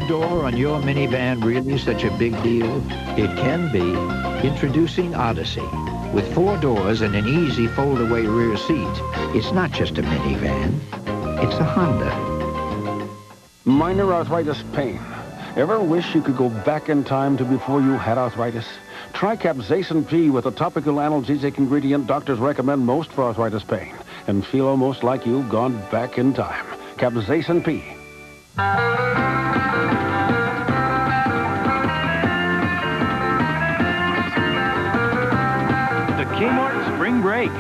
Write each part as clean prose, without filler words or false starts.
door on your minivan really such a big deal? It can be. Introducing Odyssey. With 4 doors and an easy fold-away rear seat, it's not just a minivan. It's a Honda. Minor arthritis pain. Ever wish you could go back in time to before you had arthritis? Try Capzasin-P with a topical analgesic ingredient doctors recommend most for arthritis pain, and feel almost like you've gone back in time. Capzasin-P. The Kmart Spring Break.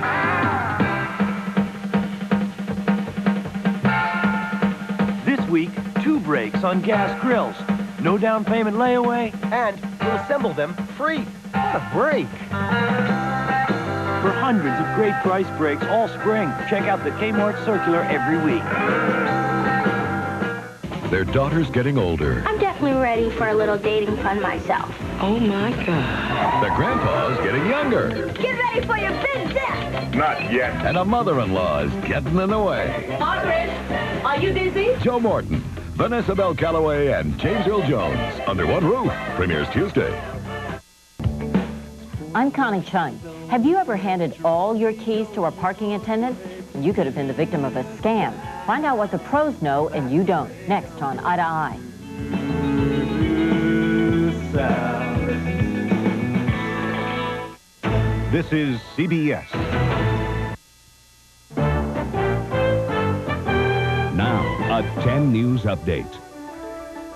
This week, 2 breaks on gas grills. No down payment layaway, and we'll assemble them free. What a break! For hundreds of great price breaks all spring, check out the Kmart Circular every week. Their daughter's getting older. I'm definitely ready for a little dating fun myself. Oh, my God. The grandpa's getting younger. Get ready for your big step. Not yet. And a mother-in-law's getting in the way. Margaret, are you busy? Joe Morton, Vanessa Bell Calloway, and James Earl Jones. Under one roof. Premieres Tuesday. I'm Connie Chung. Have you ever handed all your keys to a parking attendant? You could have been the victim of a scam. Find out what the pros know and you don't. Next on Eye to Eye. This is CBS. Now, a 10 News Update.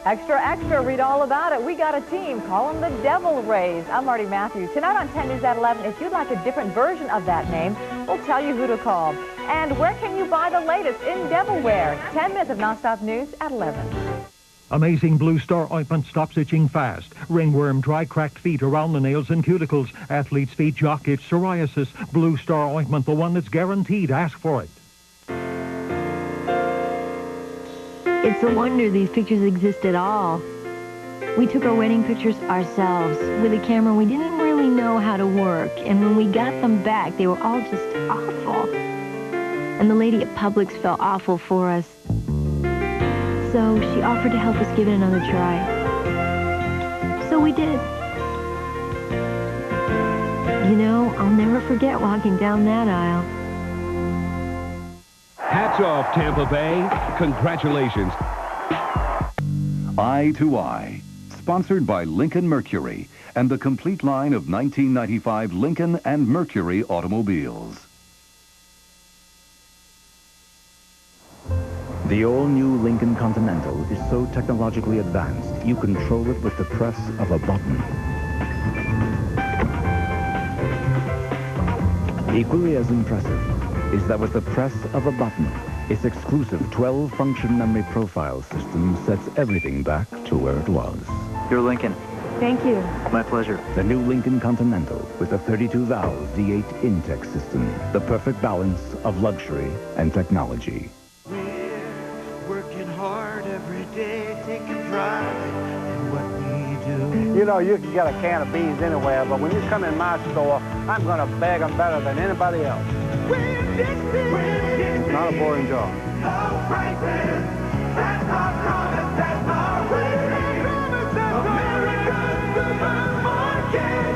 Extra, extra, read all about it. We got a team. Call them the Devil Rays. I'm Marty Matthews. Tonight on 10 News at 11, if you'd like a different version of that name, we'll tell you who to call. And where can you buy the latest in devilware? 10 minutes of nonstop news at 11. Amazing Blue Star ointment stops itching fast. Ringworm, dry, cracked feet, around the nails and cuticles. Athlete's feet, jock itch, psoriasis. Blue Star ointment, the one that's guaranteed. Ask for it. It's a wonder these pictures exist at all. We took our wedding pictures ourselves with a camera we didn't really know how to work. And when we got them back, they were all just awful. And the lady at Publix felt awful for us. So she offered to help us give it another try. So we did. You know, I'll never forget walking down that aisle. Hats off, Tampa Bay. Congratulations. Eye to Eye, sponsored by Lincoln Mercury and the complete line of 1995 Lincoln and Mercury automobiles. The all-new Lincoln Continental is so technologically advanced, you control it with the press of a button. Equally as impressive is that with the press of a button, its exclusive 12-function memory profile system sets everything back to where it was. Your Lincoln. Thank you. My pleasure. The new Lincoln Continental with a 32-valve V8 Intech system, the perfect balance of luxury and technology. Working hard every day, taking pride in what we do. You know, you can get a can of beans anywhere, but when you come in my store, I'm going to bag them better than anybody else. It's not a boring job.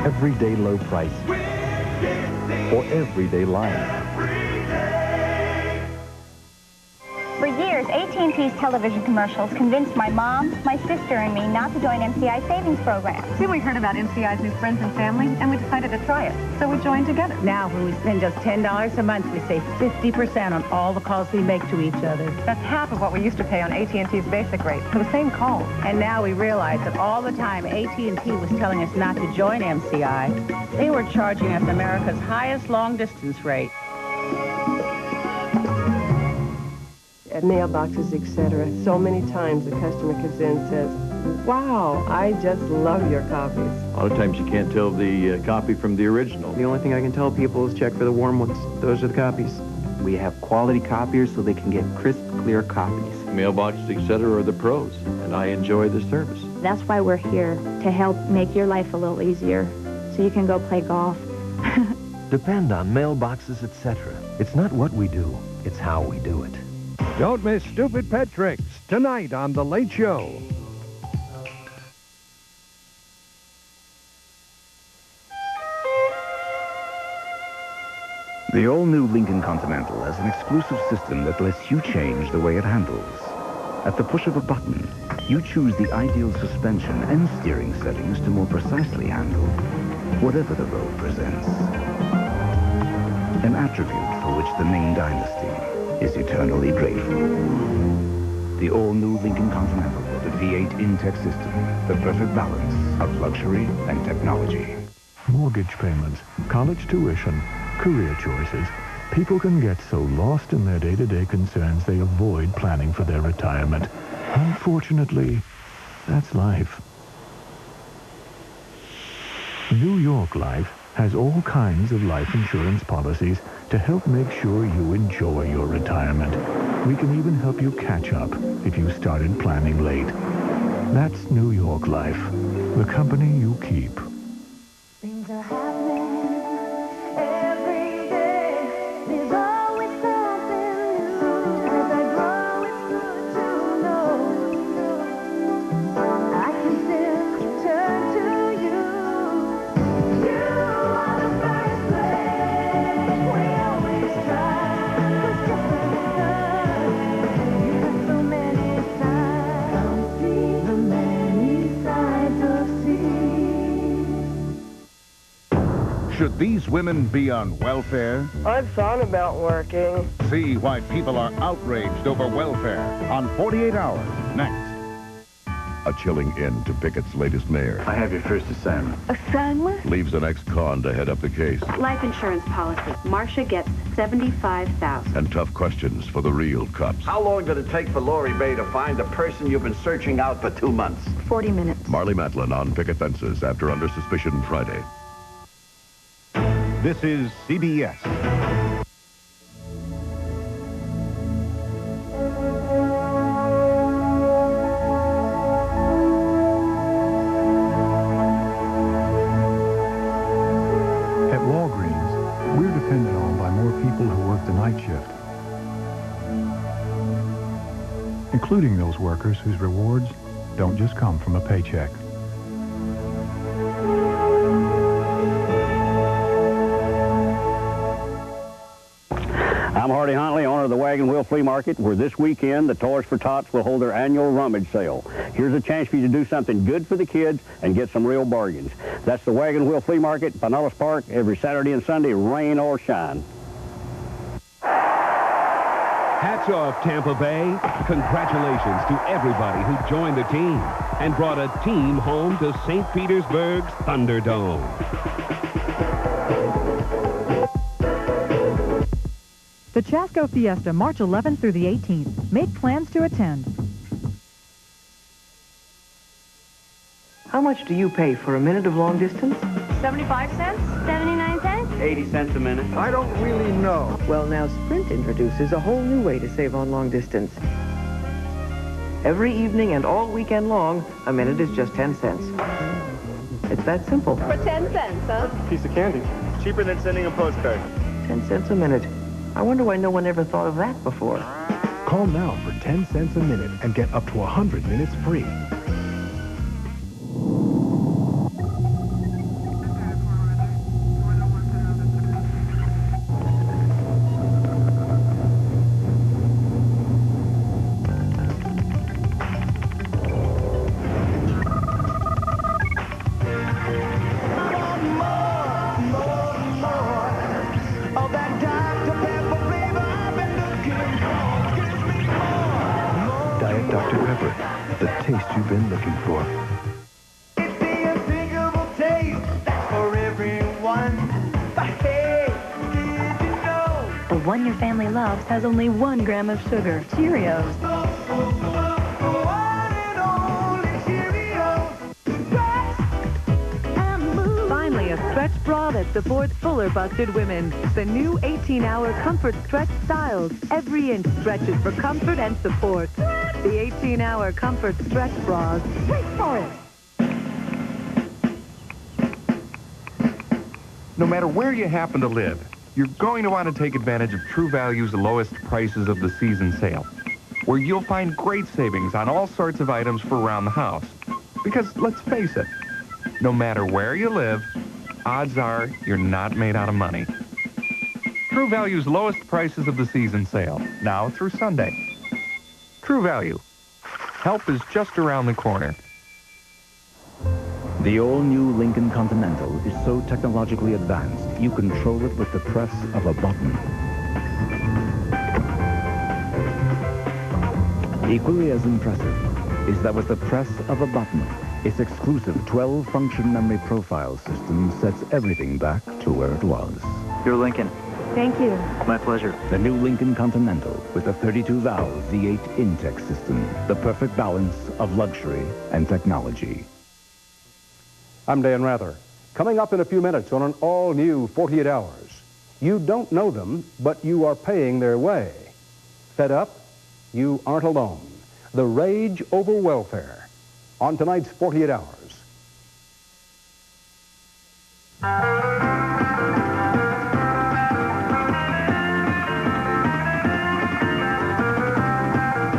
Everyday low price for everyday life. For years, AT&T's television commercials convinced my mom, my sister, and me not to join MCI savings programs. Then we heard about MCI's new Friends and Family, and we decided to try it. So we joined together. Now, when we spend just $10 a month, we save 50% on all the calls we make to each other. That's half of what we used to pay on AT&T's basic rate for the same calls. And now we realize that all the time AT&T was telling us not to join MCI, they were charging us America's highest long-distance rate. At mailboxes, etc. So many times the customer comes in and says, wow, I just love your copies. A lot of times you can't tell the copy from the original. The only thing I can tell people is check for the warm ones. Those are the copies. We have quality copiers so they can get crisp, clear copies. Mailboxes, etc. are the pros, and I enjoy the service. That's why we're here, to help make your life a little easier, so you can go play golf. Depend on mailboxes, etc. It's not what we do, it's how we do it. Don't miss Stupid Pet Tricks tonight on The Late Show. The all-new Lincoln Continental has an exclusive system that lets you change the way it handles. At the push of a button, you choose the ideal suspension and steering settings to more precisely handle whatever the road presents. An attribute for which the Ming Dynasty is eternally grateful. The all-new Lincoln Continental with a V8 Intech system, the perfect balance of luxury and technology. Mortgage payments, college tuition, career choices. People can get so lost in their day-to-day concerns they avoid planning for their retirement. Unfortunately, that's life. New York Life has all kinds of life insurance policies to help make sure you enjoy your retirement. We can even help you catch up if you started planning late. That's New York Life, the company you keep. Things are happening every day. There's always something new. As I grow, it's good to know. I can still turn to you. You are the first place. We always try. 'Cause just when it's done, you put so many sides. Come see the many sides of sea. Should these women be on welfare? I've thought about working. See why people are outraged over welfare on 48 Hours, next. A chilling end to Pickett's latest mayor. I have your first assignment. Assignment? Leaves an ex-con to head up the case. Life insurance policy. Marcia gets $75,000. And tough questions for the real cops. How long did it take for Lori Bay to find the person you've been searching out for 2 months? 40 minutes. Marley Matlin on Picket Fences after Under Suspicion Friday. This is CBS. At Walgreens, we're depended on by more people who work the night shift, including those workers whose rewards don't just come from a paycheck. I'm Hardy Huntley, owner of the Wagon Wheel Flea Market, where this weekend the Toys for Tots will hold their annual rummage sale. Here's a chance for you to do something good for the kids and get some real bargains. That's the Wagon Wheel Flea Market, Pinellas Park, every Saturday and Sunday, rain or shine. Hats off, Tampa Bay. Congratulations to everybody who joined the team and brought a team home to St. Petersburg's Thunderdome. The Chasco Fiesta, March 11th through the 18th. Make plans to attend. How much do you pay for a minute of long distance? 75 cents? 79 cents? 80 cents a minute. I don't really know. Well, now Sprint introduces a whole new way to save on long distance. Every evening and all weekend long, a minute is just 10 cents. It's that simple. For 10 cents, huh? Piece of candy. Cheaper than sending a postcard. 10 cents a minute. I wonder why no one ever thought of that before. Call now for 10 cents a minute and get up to 100 minutes free. Dr. Pepper, the taste you've been looking for. It's the unthinkable taste that's for everyone. But hey, did you know? The one your family loves has only 1 gram of sugar. Cheerios. Finally, a stretch bra that supports fuller busted women. The new 18-hour Comfort Stretch Styles. Every inch stretches for comfort and support. The 18-hour Comfort Stretch Bras. Wait for it. No matter where you happen to live, you're going to want to take advantage of True Value's lowest prices of the season sale, where you'll find great savings on all sorts of items for around the house. Because let's face it, no matter where you live, odds are you're not made out of money. True Value's lowest prices of the season sale, now through Sunday. True Value. Help is just around the corner. The all-new Lincoln Continental is so technologically advanced, you control it with the press of a button. Equally as impressive is that with the press of a button, its exclusive 12-function memory profile system sets everything back to where it was. Your Lincoln. Thank you. My pleasure. The new Lincoln Continental with a 32-valve V8 intake system, the perfect balance of luxury and technology. I'm Dan Rather. Coming up in a few minutes on an all-new 48 Hours. You don't know them, but you are paying their way. Fed up? You aren't alone. The rage over welfare. On tonight's 48 Hours.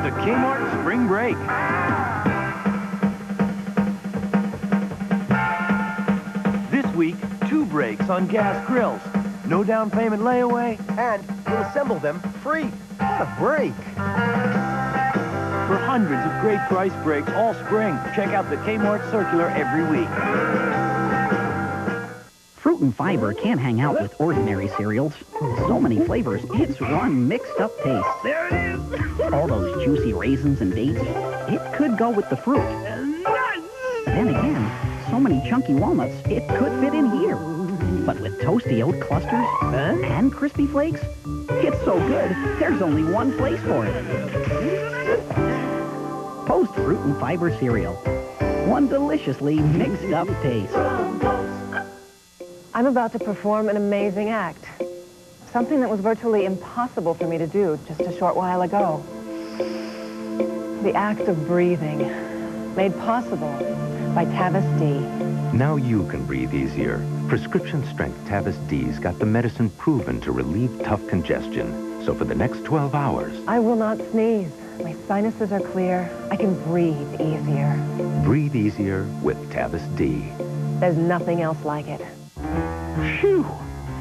The Kmart Spring Break. This week, 2 breaks on gas grills. No down payment layaway, and we'll assemble them free. What a break! For hundreds of great price breaks all spring, check out the Kmart Circular every week. Fruit and fiber can't hang out with ordinary cereals. So many flavors, it's one mixed-up taste. There it is! All those juicy raisins and dates, it could go with the fruit. Then again, so many chunky walnuts, it could fit in here. But with toasty oat clusters and crispy flakes, it's so good, there's only one place for it. Post Fruit and Fiber cereal. One deliciously mixed-up taste. I'm about to perform an amazing act. Something that was virtually impossible for me to do just a short while ago. The act of breathing, made possible by Tavist-D. Now you can breathe easier. Prescription-strength Tavist-D's got the medicine proven to relieve tough congestion. So for the next 12 hours... I will not sneeze. My sinuses are clear. I can breathe easier. Breathe easier with Tavist-D. There's nothing else like it. Phew!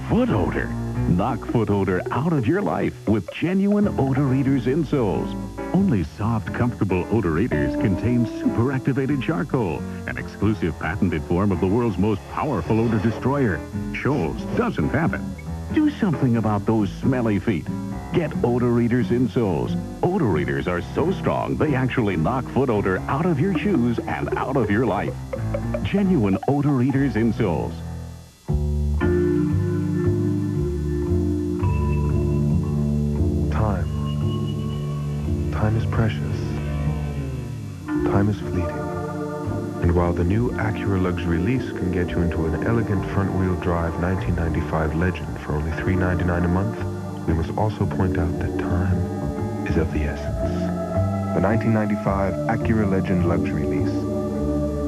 Foot odor. Knock foot odor out of your life with genuine Odor Eaters insoles. Only soft, comfortable Odor Eaters contain super-activated charcoal, an exclusive patented form of the world's most powerful odor destroyer. Scholl's doesn't have it. Do something about those smelly feet. Get Odor Eaters insoles. Odor Eaters are so strong, they actually knock foot odor out of your shoes and out of your life. Genuine Odor Eaters insoles. Time is precious. Time is fleeting. And while the new Acura luxury lease can get you into an elegant front-wheel drive 1995 Legend for only $3.99 a month, we must also point out that time is of the essence. The 1995 Acura Legend luxury lease.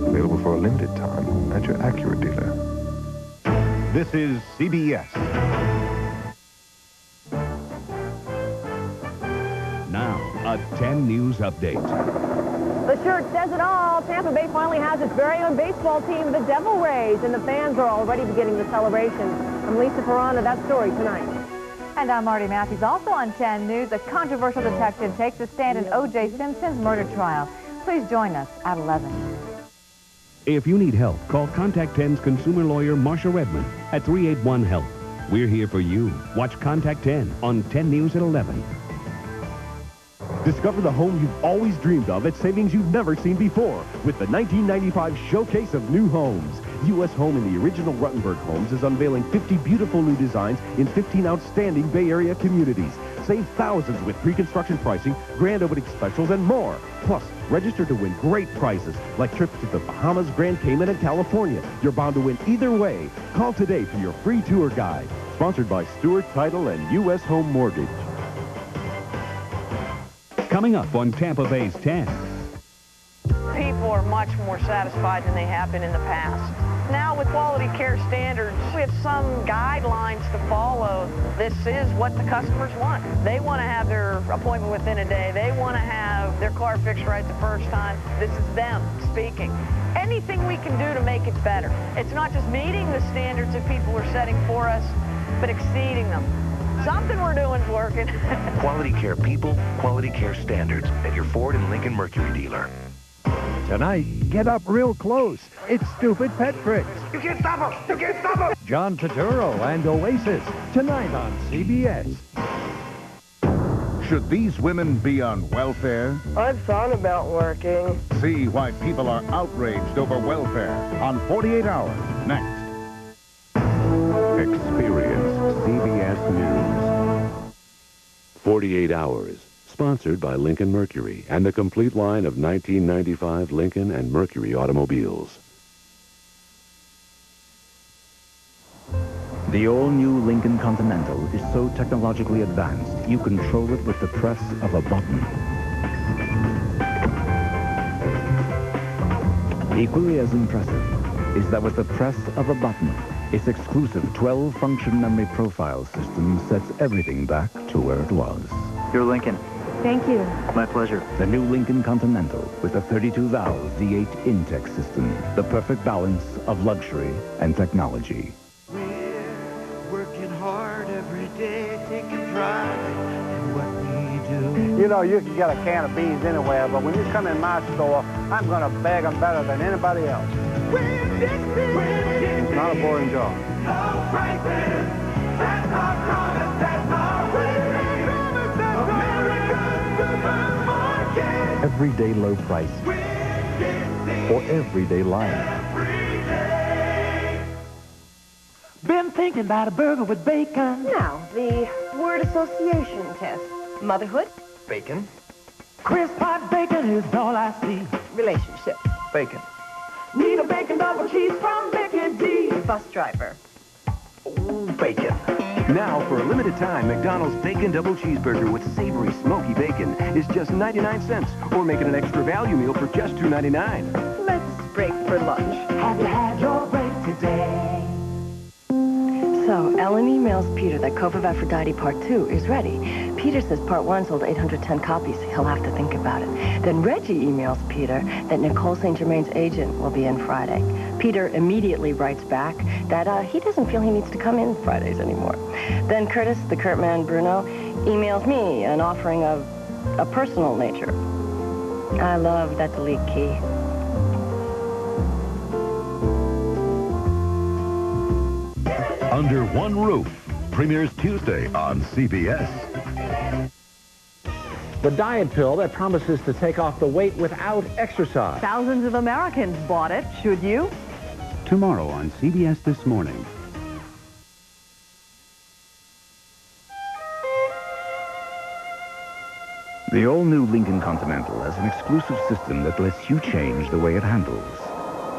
Available for a limited time at your Acura dealer. This is CBS. Now, a 10 News Update. The shirt says it all. Tampa Bay finally has its very own baseball team, the Devil Rays, and the fans are already beginning the celebration. I'm Lisa Perrona. That story tonight. And I'm Marty Matthews. Also on 10 News, a controversial detective takes a stand in O.J. Simpson's murder trial. Please join us at 11. If you need help, call Contact 10's consumer lawyer, Marshal Redmond, at 381-HELP. We're here for you. Watch Contact 10 on 10 News at 11. Discover the home you've always dreamed of at savings you've never seen before with the 1995 Showcase of New Homes. U.S. Home in the original Ruttenberg homes is unveiling 50 beautiful new designs in 15 outstanding Bay Area communities. Save thousands with pre-construction pricing, grand opening specials, and more. Plus, register to win great prizes like trips to the Bahamas, Grand Cayman, and California. You're bound to win either way. Call today for your free tour guide. Sponsored by Stewart Title and U.S. Home Mortgage. Coming up on Tampa Bay's 10. People are much more satisfied than they have been in the past. Now with quality care standards, we have some guidelines to follow. This is what the customers want. They want to have their appointment within a day. They want to have their car fixed right the first time. This is them speaking. Anything we can do to make it better. It's not just meeting the standards that people are setting for us, but exceeding them. Something we're doing's working. Quality care people, quality care standards at your Ford and Lincoln Mercury dealer. Tonight, get up real close. It's Stupid Pet Tricks. You can't stop him! You can't stop him! John Turturro and Oasis. Tonight on CBS. Should these women be on welfare? I've thought about working. See why people are outraged over welfare on 48 Hours, next. Experience CBS News. 48 Hours, sponsored by Lincoln Mercury and the complete line of 1995 Lincoln and Mercury automobiles. The all-new Lincoln Continental is so technologically advanced, you control it with the press of a button. Equally as impressive is that with the press of a button, its exclusive 12-function memory profile system sets everything back to where it was. Your Lincoln. Thank you. My pleasure. The new Lincoln Continental with the 32-valve V8 Intech system, the perfect balance of luxury and technology. Working hard every day, taking pride in what we do. You know, you can get a can of beans anywhere, but when you come in my store, I'm going to bag them better than anybody else. It's not a boring job. No prices, that's our promise, that's our way. America's supermarket. Everyday low price. For everyday life. Been thinking about a burger with bacon. Now, the word association test. Motherhood? Bacon. Crisp hot bacon is all I see. Relationship? Bacon. Need a bacon double cheese from Picket-D. Bus driver? Bacon. Now, for a limited time, McDonald's Bacon Double Cheeseburger with savory, smoky bacon is just 99 cents. Or make it an extra value meal for just $2.99. Let's break for lunch. Have you had your break today? So, Ellen emails Peter that Cove of Aphrodite Part 2 is ready. Peter says Part 1 sold 810 copies. He'll have to think about it. Then Reggie emails Peter that Nicole St. Germain's agent will be in Friday. Peter immediately writes back that he doesn't feel he needs to come in Fridays anymore. Then Curtis, the Kurt man Bruno, emails me an offering of a personal nature. I love that delete key. Under One Roof premieres Tuesday on CBS. The diet pill that promises to take off the weight without exercise. Thousands of Americans bought it. Should you? Tomorrow on CBS This Morning. The all-new Lincoln Continental has an exclusive system that lets you change the way it handles.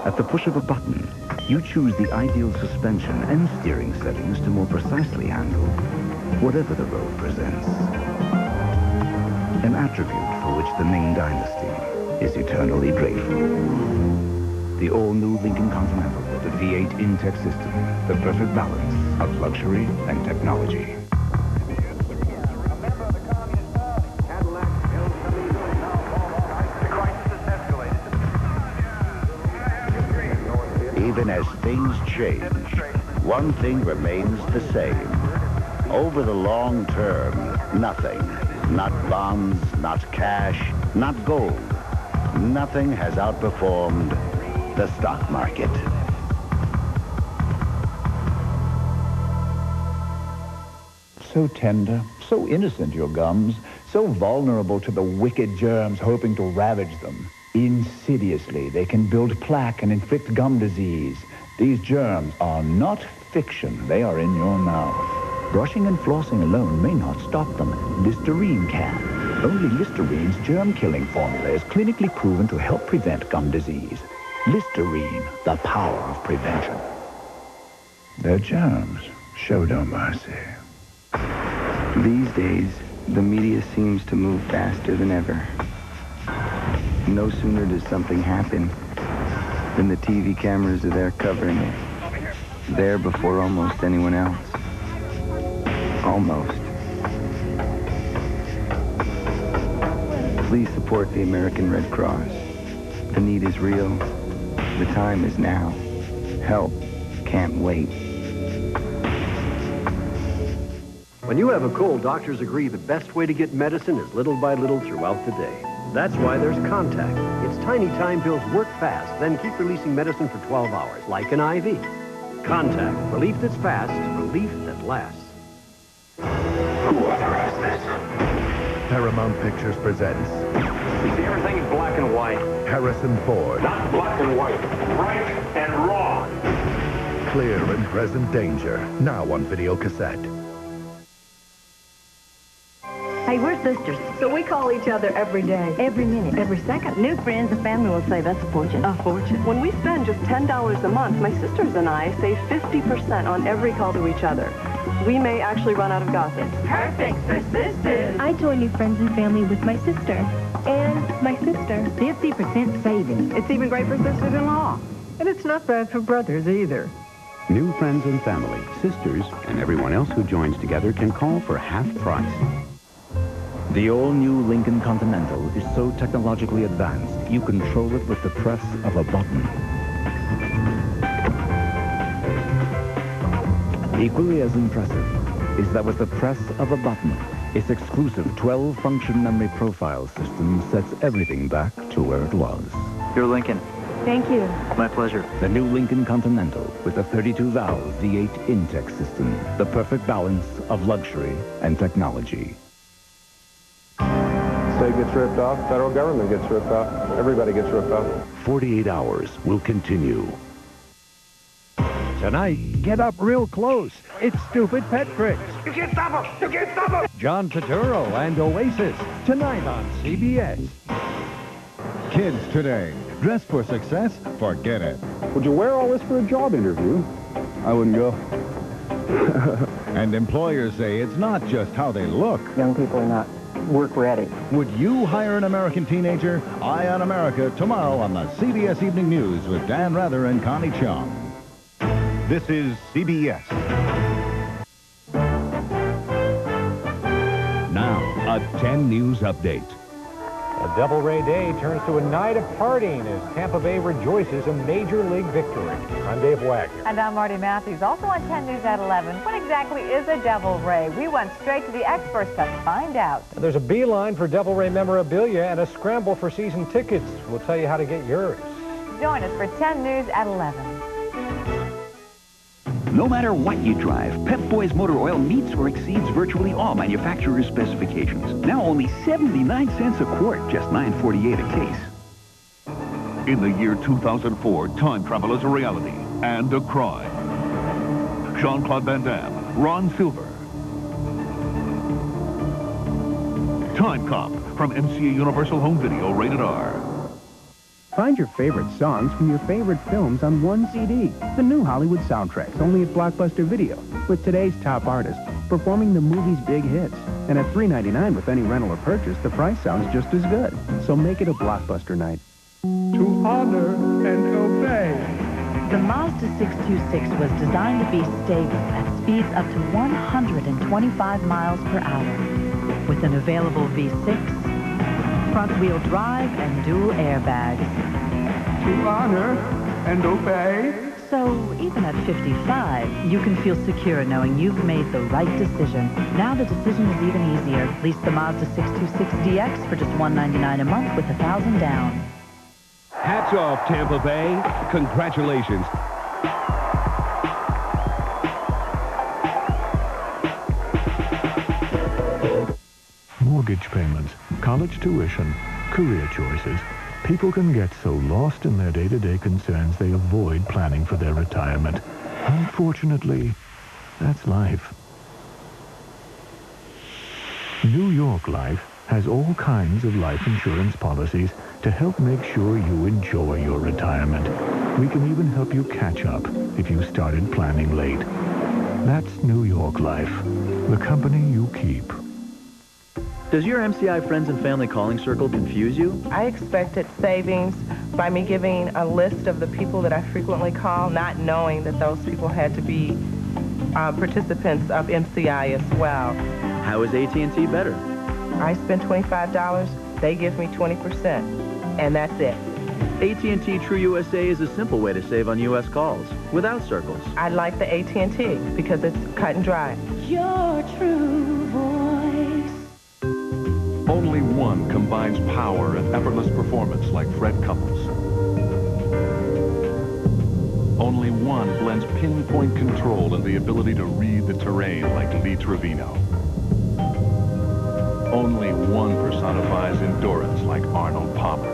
At the push of a button, you choose the ideal suspension and steering settings to more precisely handle whatever the road presents. An attribute for which the Ming Dynasty is eternally grateful. The all-new Lincoln Continental with the V8 Intech system, the perfect balance of luxury and technology. Even as things change, one thing remains the same. Over the long term, nothing, not bonds, not cash, not gold, nothing has outperformed the stock market. So tender, so innocent, your gums, so vulnerable to the wicked germs hoping to ravage them. Insidiously, they can build plaque and inflict gum disease. These germs are not fiction. They are in your mouth. Brushing and flossing alone may not stop them. Listerine can. Only Listerine's germ-killing formula is clinically proven to help prevent gum disease. Listerine, the power of prevention. Their germs show no mercy. These days, the media seems to move faster than ever. No sooner does something happen than the TV cameras are there covering it. There before almost anyone else. Almost. Please support the American Red Cross. The need is real. The time is now. Help can't wait. When you have a cold, doctors agree the best way to get medicine is little by little throughout the day. That's why there's Contact. Its tiny time pills work fast, then keep releasing medicine for 12 hours, like an IV. Contact. Relief that's fast, relief that lasts. Who authorized this? Paramount Pictures presents You see, everything is black and white. Harrison Ford. Not black and white. Right and wrong. Clear and Present Danger. Now on video cassette. Hey, we're sisters, so we call each other every day, every minute, every second. New friends and family will save us a fortune. A fortune. When we spend just $10 a month, my sisters and I save 50% on every call to each other. We may actually run out of gossip. Perfect for sisters. I join new friends and family with my sister. And my sister. 50% savings. It's even great for sisters-in-law. And it's not bad for brothers either. New friends and family, sisters, and everyone else who joins together can call for half price. The all-new Lincoln Continental is so technologically advanced, you control it with the press of a button. Equally as impressive is that with the press of a button, its exclusive 12-function memory profile system sets everything back to where it was. Your Lincoln. Thank you. My pleasure. The new Lincoln Continental with a 32-valve V8 intake system, the perfect balance of luxury and technology. State gets ripped off, federal government gets ripped off, everybody gets ripped off. 48 Hours will continue. Tonight, get up real close. It's Stupid Pet Tricks. You can't stop him! You can't stop him! John Turturro and Oasis. Tonight on CBS. Kids today. Dress for success? Forget it. Would you wear all this for a job interview? I wouldn't go. And employers say it's not just how they look. Young people are not work ready. Would you hire an American teenager? Eye on America tomorrow on the CBS Evening News with Dan Rather and Connie Chung. This is CBS. Now, a 10 News update. A Devil Ray Day turns to a night of partying as Tampa Bay rejoices a Major League victory. I'm Dave Wagner. And I'm Marty Matthews. Also on 10 News at 11, what exactly is a Devil Ray? We went straight to the experts to find out. There's a beeline for Devil Ray memorabilia and a scramble for season tickets. We'll tell you how to get yours. Join us for 10 News at 11. No matter what you drive, Pep Boys Motor Oil meets or exceeds virtually all manufacturer's specifications. Now only 79 cents a quart, just $9.48 a case. In the year 2004, time travel is a reality and a crime. Jean-Claude Van Damme, Ron Silver. Time Cop from MCA Universal Home Video, rated R. Find your favorite songs from your favorite films on one CD. The new Hollywood soundtracks, only at Blockbuster Video, with today's top artists performing the movie's big hits. And at $3.99 with any rental or purchase, the price sounds just as good. So make it a Blockbuster night. To honor and obey. The Mazda 626 was designed to be stable at speeds up to 125 miles per hour. With an available V6, front-wheel drive, and dual airbags. To honor and obey. So even at 55, you can feel secure knowing you've made the right decision. Now the decision is even easier. Lease the Mazda 626DX for just $199 a month with $1,000 down. Hats off, Tampa Bay. Congratulations. Mortgage payments, college tuition, career choices. People can get so lost in their day-to-day concerns they avoid planning for their retirement. Unfortunately, that's life. New York Life has all kinds of life insurance policies to help make sure you enjoy your retirement. We can even help you catch up if you started planning late. That's New York Life, the company you keep. Does your MCI Friends and Family Calling Circle confuse you? I expected savings by me giving a list of the people that I frequently call, not knowing that those people had to be participants of MCI as well. How is AT&T better? I spend $25, they give me 20%, and that's it. AT&T True USA is a simple way to save on U.S. calls, without circles. I like the AT&T because it's cut and dry. your true voice. Only one combines power and effortless performance like Fred Couples. Only one blends pinpoint control and the ability to read the terrain like Lee Trevino. Only one personifies endurance like Arnold Palmer.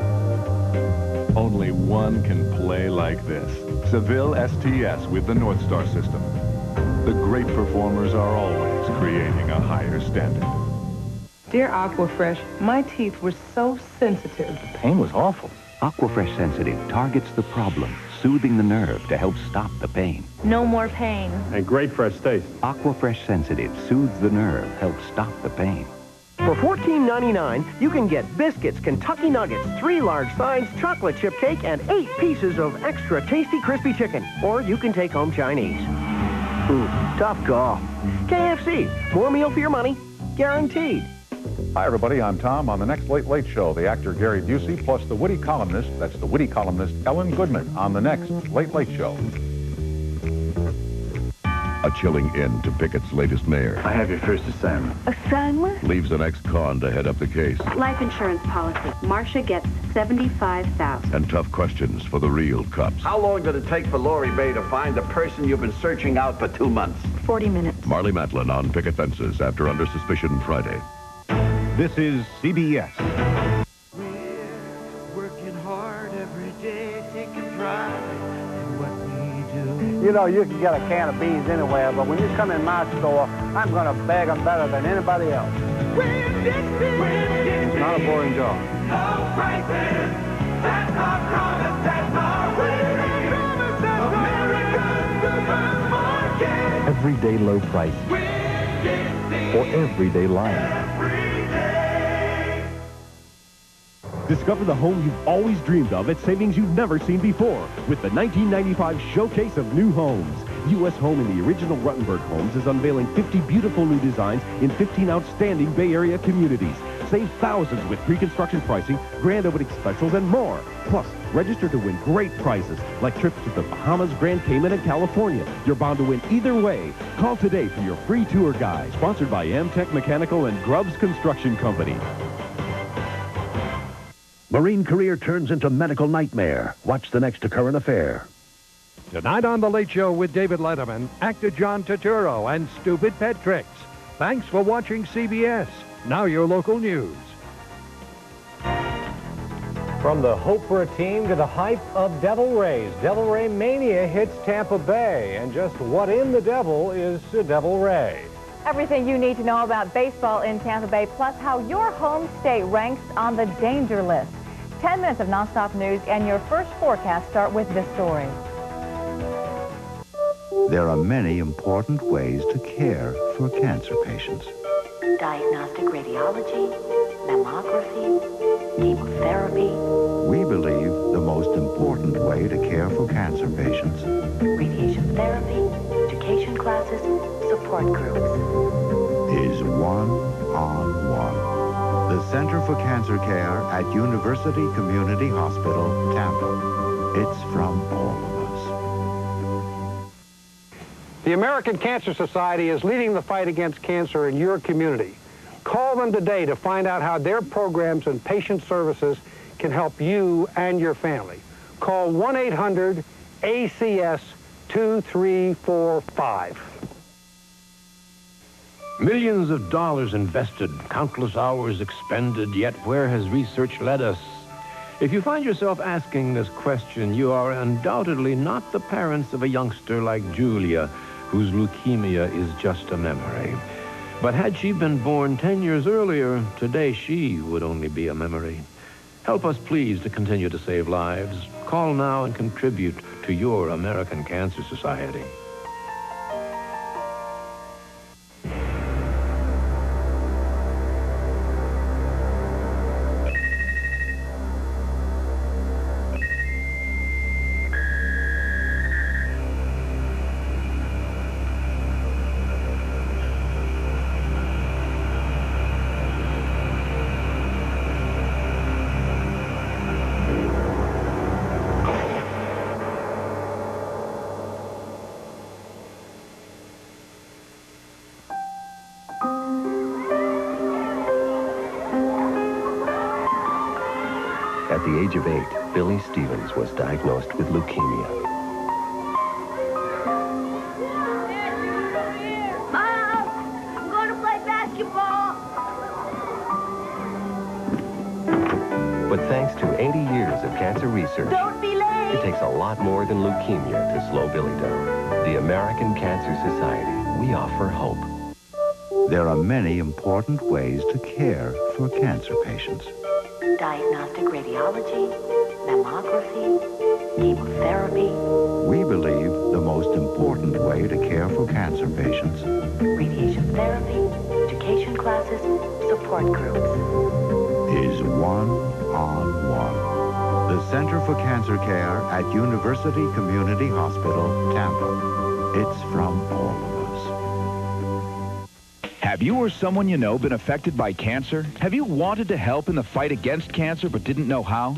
Only one can play like this. Seville STS with the North Star system. The great performers are always creating a higher standard. Dear Aquafresh, my teeth were so sensitive. The pain was awful. Aquafresh Sensitive targets the problem, soothing the nerve to help stop the pain. No more pain. And great fresh taste. Aquafresh Sensitive soothes the nerve, helps stop the pain. For $14.99, you can get biscuits, Kentucky Nuggets, 3 large sides, chocolate chip cake, and 8 pieces of extra tasty crispy chicken. Or you can take home Chinese. Ooh, tough call. KFC, more meal for your money, guaranteed. Hi, everybody. I'm Tom. On the next Late Late Show, the actor Gary Busey plus the witty columnist, that's the witty columnist Ellen Goodman, on the next Late Late Show. A chilling end to Pickett's latest mayor. I have your first assignment. Assignment? Leaves an ex-con to head up the case. Life insurance policy. Marcia gets $75,000. And tough questions for the real cops. How long did it take for Lori Bay to find the person you've been searching out for 2 months? 40 minutes. Marley Matlin on Picket Fences after Under Suspicion Friday. This is CBS. Working hard every day, taking pride in what we do. You know, you can get a can of beans anywhere, but when you come in my store, I'm going to bag them better than anybody else. It's not a boring job. No prices, that's our promise, that's our way. America's supermarket. Everyday low price for everyday life. Discover the home you've always dreamed of at savings you've never seen before with the 1995 Showcase of New Homes. U.S. Home in the original Ruttenberg homes is unveiling 50 beautiful new designs in 15 outstanding Bay Area communities. Save thousands with pre-construction pricing, grand opening specials, and more. Plus, register to win great prizes like trips to the Bahamas, Grand Cayman, and California. You're bound to win either way. Call today for your free tour guide. Sponsored by Amtech Mechanical and Grubbs Construction Company. Marine career turns into medical nightmare. Watch the next current affair. Tonight on The Late Show with David Letterman, actor John Turturro and Stupid Pet Tricks. Thanks for watching CBS. Now your local news. From the hope for a team to the hype of Devil Rays, Devil Ray Mania hits Tampa Bay. And just what in the devil is a Devil Ray? Everything you need to know about baseball in Tampa Bay, plus how your home state ranks on the danger list. 10 minutes of nonstop news, and your first forecast start with this story. There are many important ways to care for cancer patients. Diagnostic radiology, mammography, chemotherapy. We believe the most important way to care for cancer patients Radiation therapy, education classes, support groups. is one-on-one. The Center for Cancer Care at University Community Hospital, Tampa. It's from all of us. The American Cancer Society is leading the fight against cancer in your community. Call them today to find out how their programs and patient services can help you and your family. Call 1-800-ACS-2345. Millions of dollars invested, countless hours expended, yet where has research led us? If you find yourself asking this question, you are undoubtedly not the parents of a youngster like Julia, whose leukemia is just a memory. But had she been born 10 years earlier, today she would only be a memory. Help us, please, to continue to save lives. Call now and contribute to your American Cancer Society. age of 8, Billy Stevens was diagnosed with leukemia. Mom, I'm going to play basketball. But thanks to 80 years of cancer research, Don't be late. it takes a lot more than leukemia to slow Billy down. The American Cancer Society, we offer hope. There are many important ways to care for cancer patients. Diagnostic radiology, mammography, chemotherapy, We believe the most important way to care for cancer patients radiation therapy, education classes, support groups. is one-on-one. The Center for Cancer Care at University Community Hospital, Tampa. It's from all of us. Have you or someone you know been affected by cancer? Have you wanted to help in the fight against cancer but didn't know how?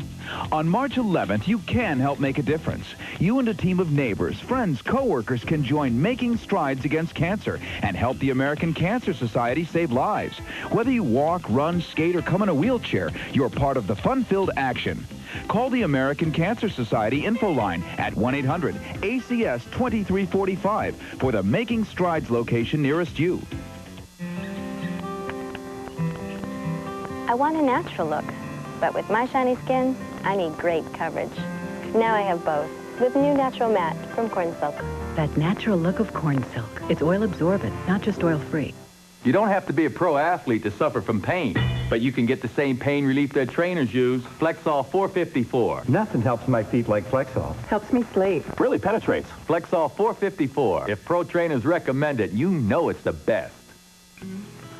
On March 11th, you can help make a difference. You and a team of neighbors, friends, co-workers can join Making Strides Against Cancer and help the American Cancer Society save lives. Whether you walk, run, skate, or come in a wheelchair, you're part of the fun-filled action. Call the American Cancer Society info line at 1-800-ACS-2345 for the Making Strides location nearest you. I want a natural look, but with my shiny skin, I need great coverage. Now I have both, with new Natural Matte from Corn Silk. That natural look of Corn Silk. It's oil absorbent, not just oil-free. You don't have to be a pro athlete to suffer from pain, but you can get the same pain relief that trainers use, Flexol 454. Nothing helps my feet like Flexol. Helps me sleep. Really penetrates. Flexol 454. If pro trainers recommend it, you know it's the best.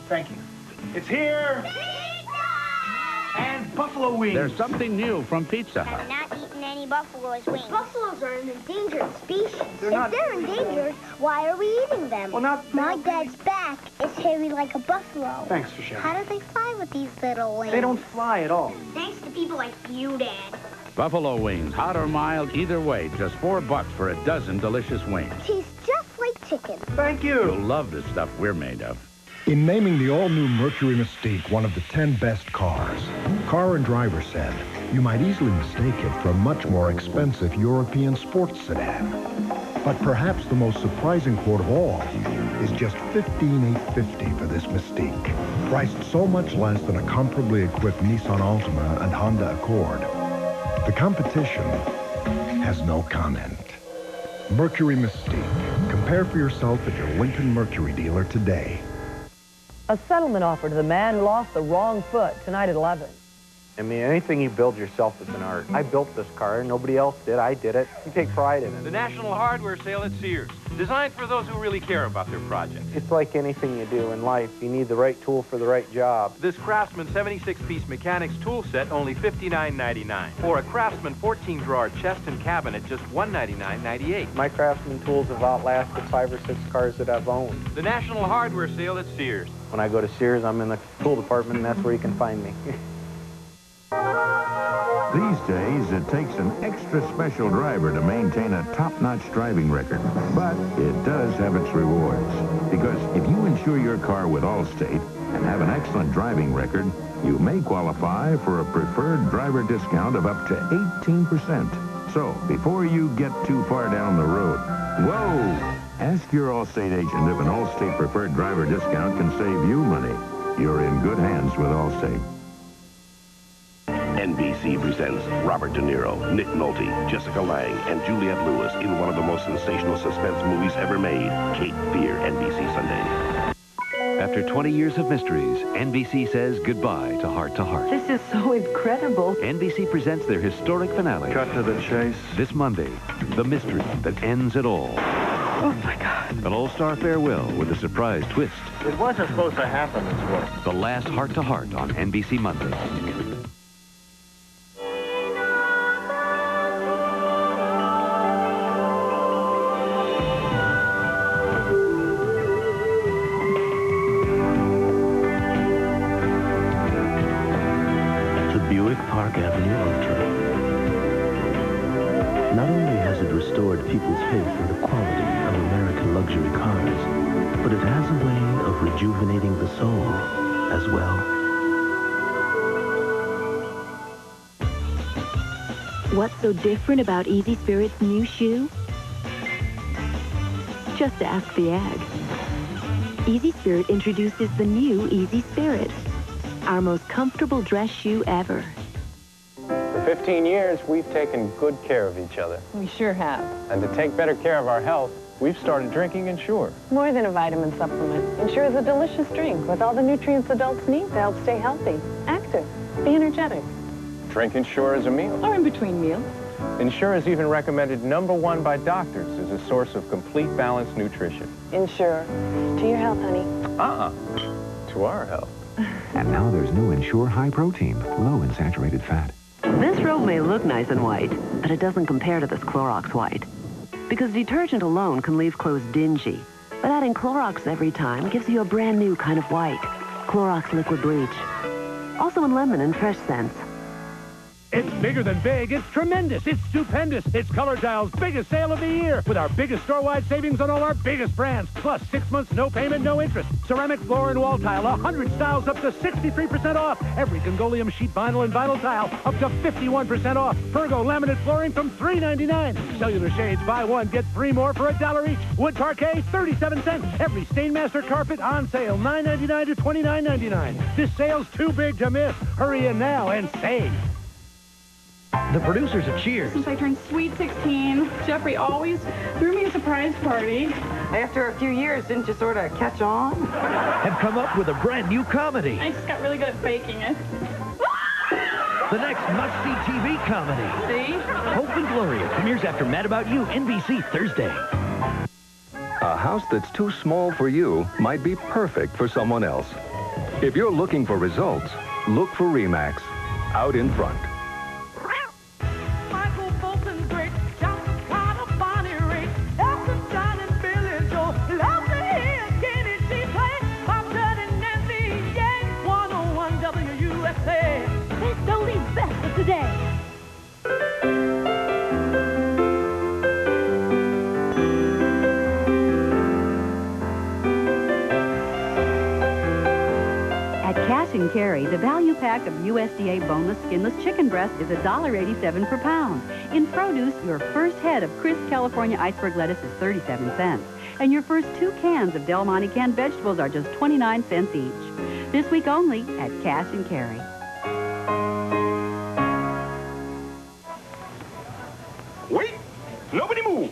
Thank you. It's here. And buffalo wings. There's something new from Pizza Hut. I'm not eating any buffalo's wings. Buffaloes are an endangered species. They're if they're endangered, why are we eating them? Well, not... My dad's back is hairy like a buffalo. Thanks for sharing. How do they fly with these little wings? They don't fly at all. Thanks to people like you, Dad. Buffalo wings, hot or mild, either way, just $4 for a dozen delicious wings. Tastes just like chicken. Thank you. You'll love the stuff we're made of. In naming the all-new Mercury Mystique one of the 10 best cars, Car and Driver said you might easily mistake it for a much more expensive European sports sedan. But perhaps the most surprising quote of all is just $15,850 for this Mystique, priced so much less than a comparably equipped Nissan Altima and Honda Accord. The competition has no comment. Mercury Mystique. Compare for yourself at your Lincoln Mercury dealer today. A settlement offer to the man who lost the wrong foot tonight at 11. I mean, anything you build yourself is an art. I built this car. Nobody else did. I did it. You take pride in it. The National Hardware Sale at Sears. Designed for those who really care about their project. It's like anything you do in life. You need the right tool for the right job. This Craftsman 76-piece mechanics tool set, only $59.99. Or a Craftsman 14-drawer chest and cabinet, just $199.98. My Craftsman tools have outlasted 5 or 6 cars that I've owned. The National Hardware Sale at Sears. When I go to Sears, I'm in the tool department, and that's where you can find me. These days, it takes an extra special driver to maintain a top-notch driving record. But it does have its rewards. Because if you insure your car with Allstate and have an excellent driving record, you may qualify for a preferred driver discount of up to 18%. So, before you get too far down the road, whoa! Ask your Allstate agent if an Allstate preferred driver discount can save you money. You're in good hands with Allstate. NBC presents Robert De Niro, Nick Nolte, Jessica Lange, and Juliette Lewis in one of the most sensational suspense movies ever made, Cape Fear, NBC Sunday. After 20 years of mysteries, NBC says goodbye to Heart to Heart. This is so incredible. NBC presents their historic finale. Cut to the chase. This Monday, the mystery that ends it all. Oh, my God. An all-star farewell with a surprise twist. It wasn't supposed to happen this way. The last Heart to Heart on NBC Monday. Park Avenue Ultra. Not only has it restored people's faith in the quality of American luxury cars, but it has a way of rejuvenating the soul as well. What's so different about Easy Spirit's new shoe? Just ask the egg. Easy Spirit introduces the new Easy Spirit, our most comfortable dress shoe ever. For 15 years, we've taken good care of each other. We sure have. And to take better care of our health, we've started drinking Ensure. More than a vitamin supplement, Ensure is a delicious drink with all the nutrients adults need to help stay healthy, active, be energetic. Drink Ensure as a meal. Or in between meals. Ensure is even recommended #1 by doctors as a source of complete balanced nutrition. Ensure. To your health, honey. To our health. And now there's new Ensure High Protein, low in saturated fat. This robe may look nice and white, but it doesn't compare to this Clorox white. Because detergent alone can leave clothes dingy. But adding Clorox every time gives you a brand new kind of white. Clorox Liquid Bleach. Also in lemon and fresh scents. It's bigger than big. It's tremendous. It's stupendous. It's Color Tile's biggest sale of the year with our biggest store-wide savings on all our biggest brands. Plus 6 months, no payment, no interest. Ceramic floor and wall tile, 100 styles up to 63% off. Every Congolium sheet vinyl and vinyl tile up to 51% off. Pergo laminate flooring from $3.99. Cellular shades, buy one, get 3 more for $1 each. Wood parquet, 37 cents. Every Stainmaster carpet on sale, $9.99 to $29.99. This sale's too big to miss. Hurry in now and save. The producers of Cheers. Since I turned sweet 16, Jeffrey always threw me a surprise party. After a few years, didn't you sort of catch on? Have come up with a brand new comedy. I just got really good at faking it. The next must-see TV comedy. See? Hope and Gloria premieres after Mad About You, NBC, Thursday. A house that's too small for you might be perfect for someone else. If you're looking for results, look for Remax. Out in front. Today. At Cash and Carry, the value pack of USDA boneless, skinless chicken breast is $1.87 per pound. In produce, your first head of crisp California iceberg lettuce is 37 cents. And your first 2 cans of Del Monte canned vegetables are just 29 cents each. This week only at Cash and Carry. Wait! Nobody move!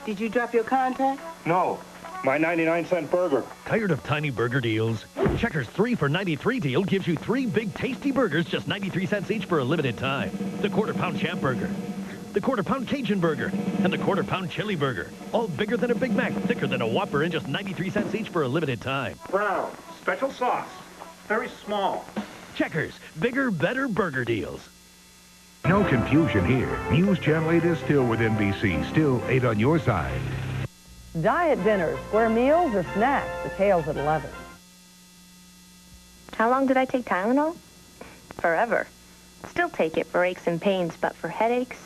Did you drop your contact? No. My 99-cent burger. Tired of tiny burger deals? Checkers 3 for $93 deal gives you 3 big tasty burgers, just 93 cents each for a limited time. The quarter-pound champ burger, the quarter-pound Cajun burger, and the quarter-pound chili burger. All bigger than a Big Mac, thicker than a Whopper, and just 93 cents each for a limited time. Brown, special sauce, very small. Checkers, bigger, better burger deals. No confusion here. News Channel 8 is still with NBC, still 8 on your side. Diet dinners, square meals or snacks. The tail's at 11. How long did I take Tylenol? Forever. Still take it for aches and pains, but for headaches,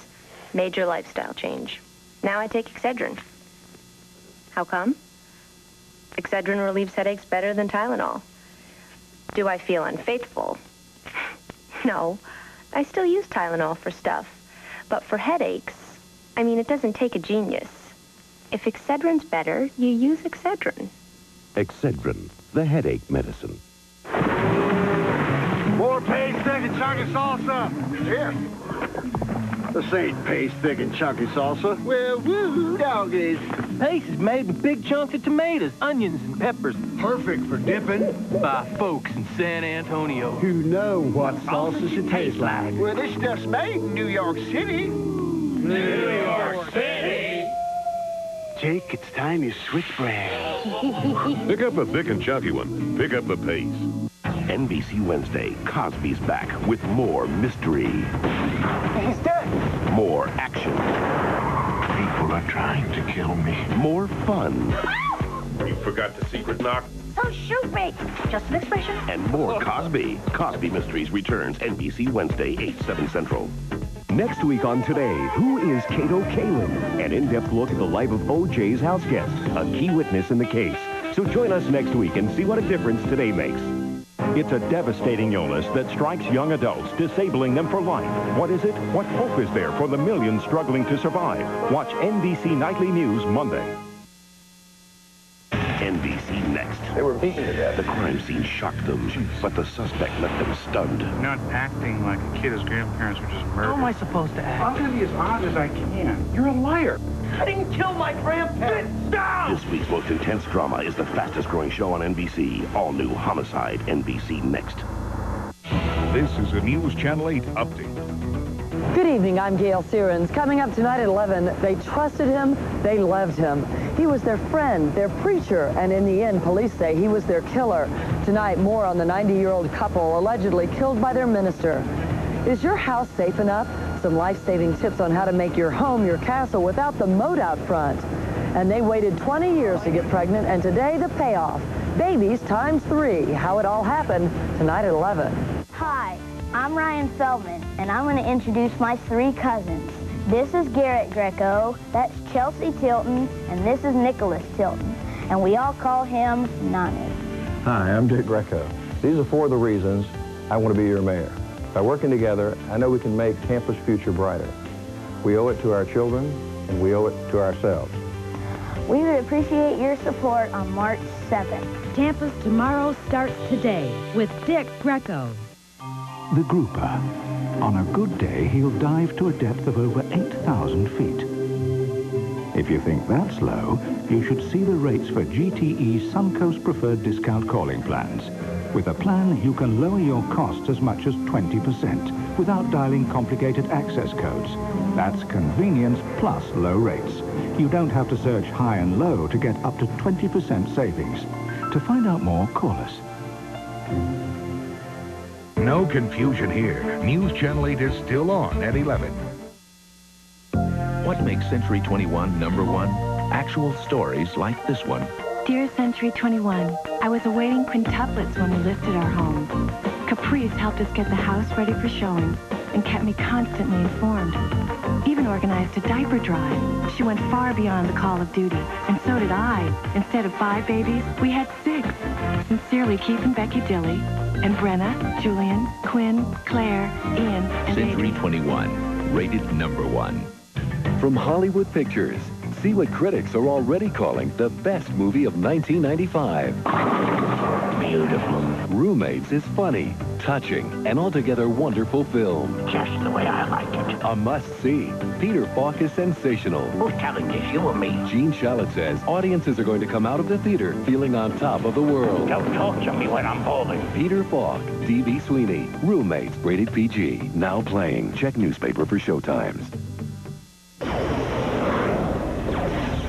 major lifestyle change. Now I take Excedrin. How come? Excedrin relieves headaches better than Tylenol. Do I feel unfaithful? No. I still use Tylenol for stuff, but for headaches, I mean, it doesn't take a genius. If Excedrin's better, you use Excedrin. Excedrin, the headache medicine. More paste, thick, and chunky salsa. Here. This ain't paste, thick, and chunky salsa. Well, woo-hoo, doggies. Paste is made with big chunks of tomatoes, onions, and peppers. Perfect for dipping. By folks in San Antonio. Who know what salsa should taste like. Well, this stuff's made in New York City. New York City. Jake, it's time you switch brands. Pick up a thick and chunky one. Pick up the pace. NBC Wednesday, Cosby's back with more mystery. He's dead. More action. People are trying to kill me. More fun. You forgot the secret knock? Don't shoot me. Just an expression. And more Cosby. Cosby Mysteries returns NBC Wednesday, 8/7 Central. Next week on Today, who is Kato Kalin? An in-depth look at the life of O.J.'s house guest, a key witness in the case. So join us next week and see what a difference Today makes. It's a devastating illness that strikes young adults, disabling them for life. What is it? What hope is there for the millions struggling to survive? Watch NBC Nightly News Monday. NBC Next. They were beaten to death. The crime scene shocked them, but the suspect left them stunned. Not acting like a kid his grandparents were just murdered. How am I supposed to act? I'm going to be as honest as I can. You're a liar. I didn't kill my grandparents. Sit down! This week's most intense drama is the fastest-growing show on NBC. All new Homicide, NBC Next. This is a News Channel 8 update. Good evening, I'm Gail Searins. Coming up tonight at 11, they trusted him, they loved him. He was their friend, their preacher, and in the end, police say he was their killer. Tonight, more on the 90-year-old couple allegedly killed by their minister. Is your house safe enough? Some life-saving tips on how to make your home your castle without the moat out front. And they waited 20 years to get pregnant, and today the payoff. Babies ×3. How it all happened tonight at 11. Hi, I'm Ryan Feldman, and I'm going to introduce my 3 cousins. This is Garrett Greco, that's Chelsea Tilton, and this is Nicholas Tilton. And we all call him Nanu. Hi, I'm Dick Greco. These are 4 of the reasons I want to be your mayor. By working together, I know we can make Tampa's future brighter. We owe it to our children, and we owe it to ourselves. We would appreciate your support on March 7th. Tampa's Tomorrow starts today with Dick Greco. The grouper. On a good day, he'll dive to a depth of over 8,000 feet. If you think that's low, you should see the rates for GTE Suncoast Preferred Discount Calling Plans. With a plan, you can lower your costs as much as 20% without dialing complicated access codes. That's convenience plus low rates. You don't have to search high and low to get up to 20% savings. To find out more, call us. No confusion here. News Channel 8 is still on at 11. What makes Century 21 #1? Actual stories like this one. Dear Century 21, I was awaiting quintuplets when we listed our home. Caprice helped us get the house ready for showing and kept me constantly informed. Even organized a diaper drive. She went far beyond the call of duty, and so did I. Instead of 5 babies, we had 6. Sincerely, Keith and Becky Dilly, and Brenna, Julian, Quinn, Claire, Ian, and Century 21, rated #1. From Hollywood Pictures, see what critics are already calling the best movie of 1995. Beautiful. Roommates is funny, touching, and altogether wonderful film. Just the way I like it. A must-see. Peter Falk is sensational. Who's telling this, you or me? Gene Shalit says audiences are going to come out of the theater feeling on top of the world. Don't talk to me when I'm balding. Peter Falk, D.B. Sweeney, Roommates, rated PG. Now playing. Check newspaper for showtimes.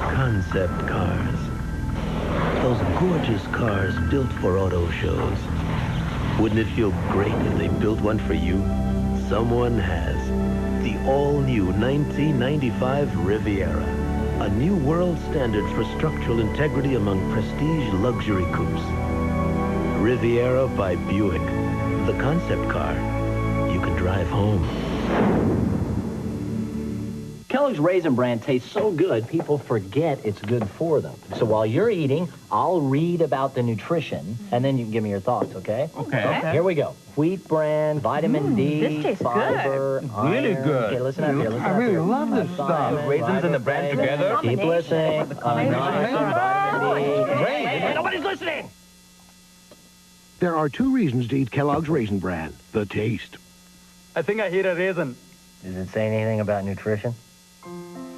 Concept cars. Those gorgeous cars built for auto shows. Wouldn't it feel great if they built one for you? Someone has. The all-new 1995 Riviera. A new world standard for structural integrity among prestige luxury coupes. Riviera by Buick. The concept car you can drive home. Kellogg's Raisin Bran tastes so good, people forget it's good for them. So while you're eating, I'll read about the nutrition, and then you can give me your thoughts, okay? Okay. Here we go. Wheat bran, vitamin D, this tastes fiber, good. Really iron. good. Okay, listen up here. Listen up here. love this stuff. Raisins and the bran together. Keep listening. Vitamin D. Hey, nobody's listening. There are 2 reasons to eat Kellogg's Raisin Bran. The taste. I think I hit a raisin. Does it say anything about nutrition?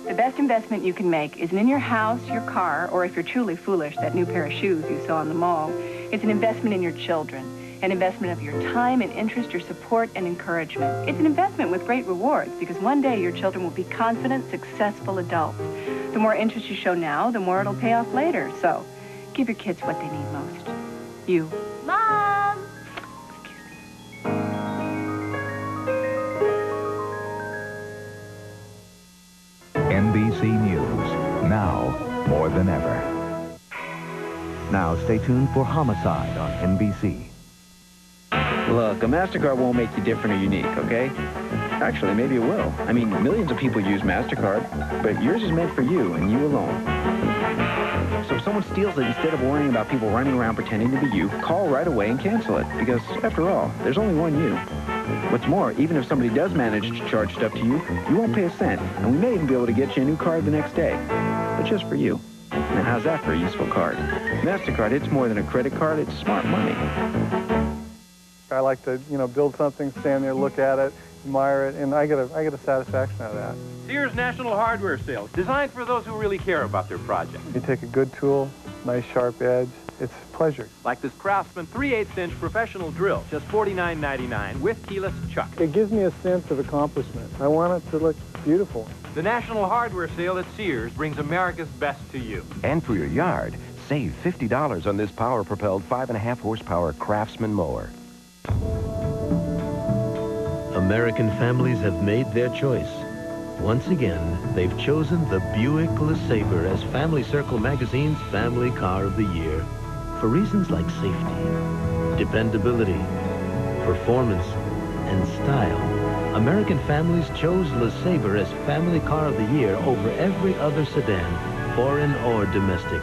The best investment you can make isn't in your house, your car, or if you're truly foolish, that new pair of shoes you saw in the mall. It's an investment in your children, an investment of your time and interest, your support and encouragement. It's an investment with great rewards because one day your children will be confident, successful adults. The more interest you show now, the more it'll pay off later. So give your kids what they need most. You. Mom! NBC News, now more than ever. Now stay tuned for Homicide on NBC. Look, a MasterCard won't make you different or unique, okay? Actually, maybe it will. I mean, millions of people use MasterCard, but yours is meant for you and you alone. So if someone someone steals it, instead of worrying about people running around pretending to be you, call right away and cancel it. Because, after all, there's only one you. What's more, even if somebody does manage to charge stuff to you, you won't pay a cent, and we may even be able to get you a new card the next day. But just for you. Now, how's that for a useful card? MasterCard, it's more than a credit card, it's smart money. I like to, build something, stand there, look at it, admire it, and I get a satisfaction out of that. Sears National Hardware Sale, designed for those who really care about their project. You take a good tool, nice sharp edge, it's a pleasure. Like this Craftsman 3/8-inch professional drill, just $49.99 with keyless chuck. It gives me a sense of accomplishment. I want it to look beautiful. The National Hardware Sale at Sears brings America's best to you. And for your yard, save $50 on this power-propelled 5.5 horsepower Craftsman mower. American families have made their choice. Once again, they've chosen the Buick LeSabre as Family Circle magazine's Family Car of the Year for reasons like safety, dependability, performance, and style. American families chose LeSabre as Family Car of the Year over every other sedan, foreign or domestic.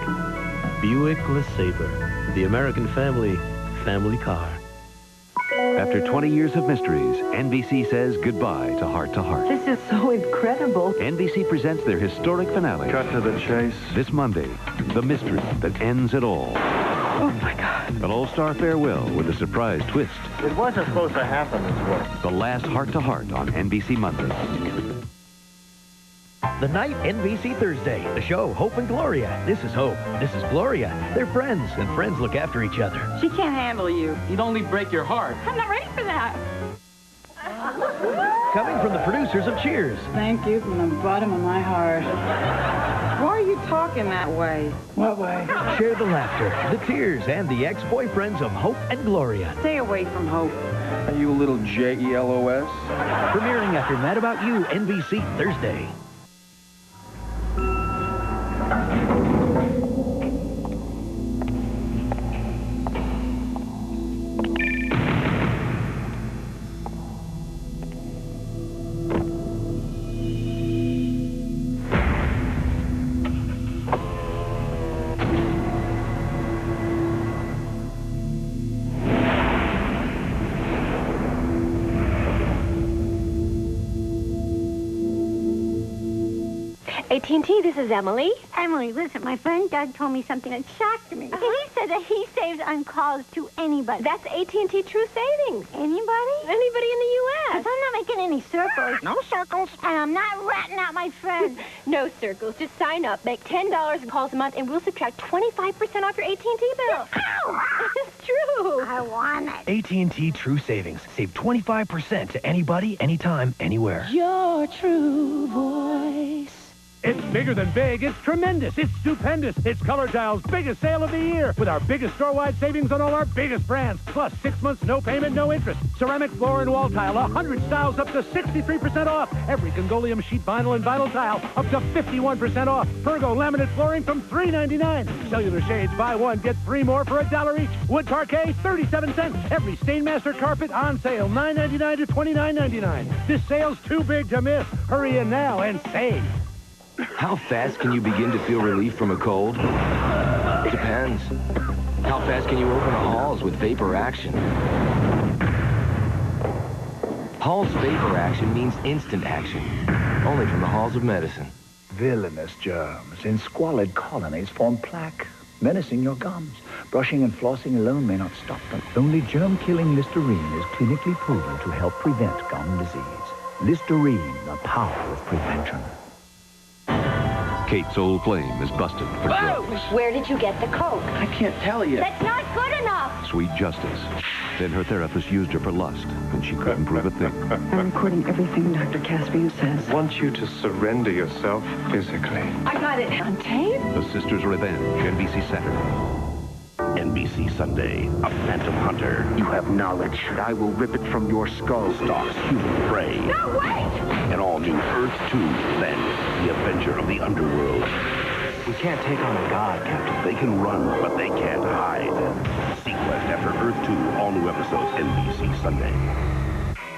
Buick LeSabre, the American family car. After 20 years of mysteries, NBC says goodbye to Heart to Heart. This is so incredible. NBC presents their historic finale. Cut to the chase. This Monday, the mystery that ends it all. Oh, my God. An all-star farewell with a surprise twist. It wasn't supposed to happen this way. The last Heart to Heart on NBC Monday. The night NBC Thursday, the show Hope and Gloria. This is Hope. This is Gloria. They're friends, and friends look after each other. She can't handle you. You'd only break your heart. I'm not ready for that. Coming from the producers of Cheers. Thank you from the bottom of my heart. Why are you talking that way? What way? Share the laughter, the tears, and the ex-boyfriends of Hope and Gloria. Stay away from Hope. Are you a little JELOS? Premiering after Mad About You, NBC Thursday. AT&T, this is Emily. Emily, listen, my friend Doug told me something that shocked me. He said that he saves on calls to anybody. That's AT&T True Savings. Anybody? Anybody in the U.S. Because I'm not making any circles. No circles. And I'm not ratting out my friends. No circles. Just sign up, make $10 in calls a month, and we'll subtract 25% off your AT&T bill. It's true. I want it. AT&T True Savings. Save 25% to anybody, anytime, anywhere. Your true voice. It's bigger than big. It's tremendous. It's stupendous. It's Color Tile's biggest sale of the year with our biggest store-wide savings on all our biggest brands. Plus 6 months, no payment, no interest. Ceramic floor and wall tile, 100 styles up to 63% off. Every Congolium sheet vinyl and vinyl tile up to 51% off. Pergo laminate flooring from $3.99. Cellular shades, buy one, get 3 more for $1 each. Wood parquet, 37 cents. Every Stainmaster carpet on sale, $9.99 to $29.99. This sale's too big to miss. Hurry in now and save. How fast can you begin to feel relief from a cold? Depends. How fast can you open a Hall's with vapor action? Hall's vapor action means instant action. Only from the halls of medicine. Villainous germs in squalid colonies form plaque, menacing your gums. Brushing and flossing alone may not stop them. Only germ-killing Listerine is clinically proven to help prevent gum disease. Listerine, the power of prevention. Kate's old flame is busted for drugs. Where did you get the coke? I can't tell you. That's not good enough. Sweet justice. Then her therapist used her for lust, and she couldn't prove a thing. I'm recording everything Dr. Caspian says. I want you to surrender yourself physically. I got it on tape. The Sister's Revenge, NBC Saturday. NBC Sunday, A Phantom Hunter. You have knowledge. I will rip it from your skull. Stalks human prey. No, wait! An all-new Earth 2, then the Avenger of the Underworld. We can't take on a god, Captain. They can run, but they can't hide. Sequest after Earth 2, all new episodes, NBC Sunday.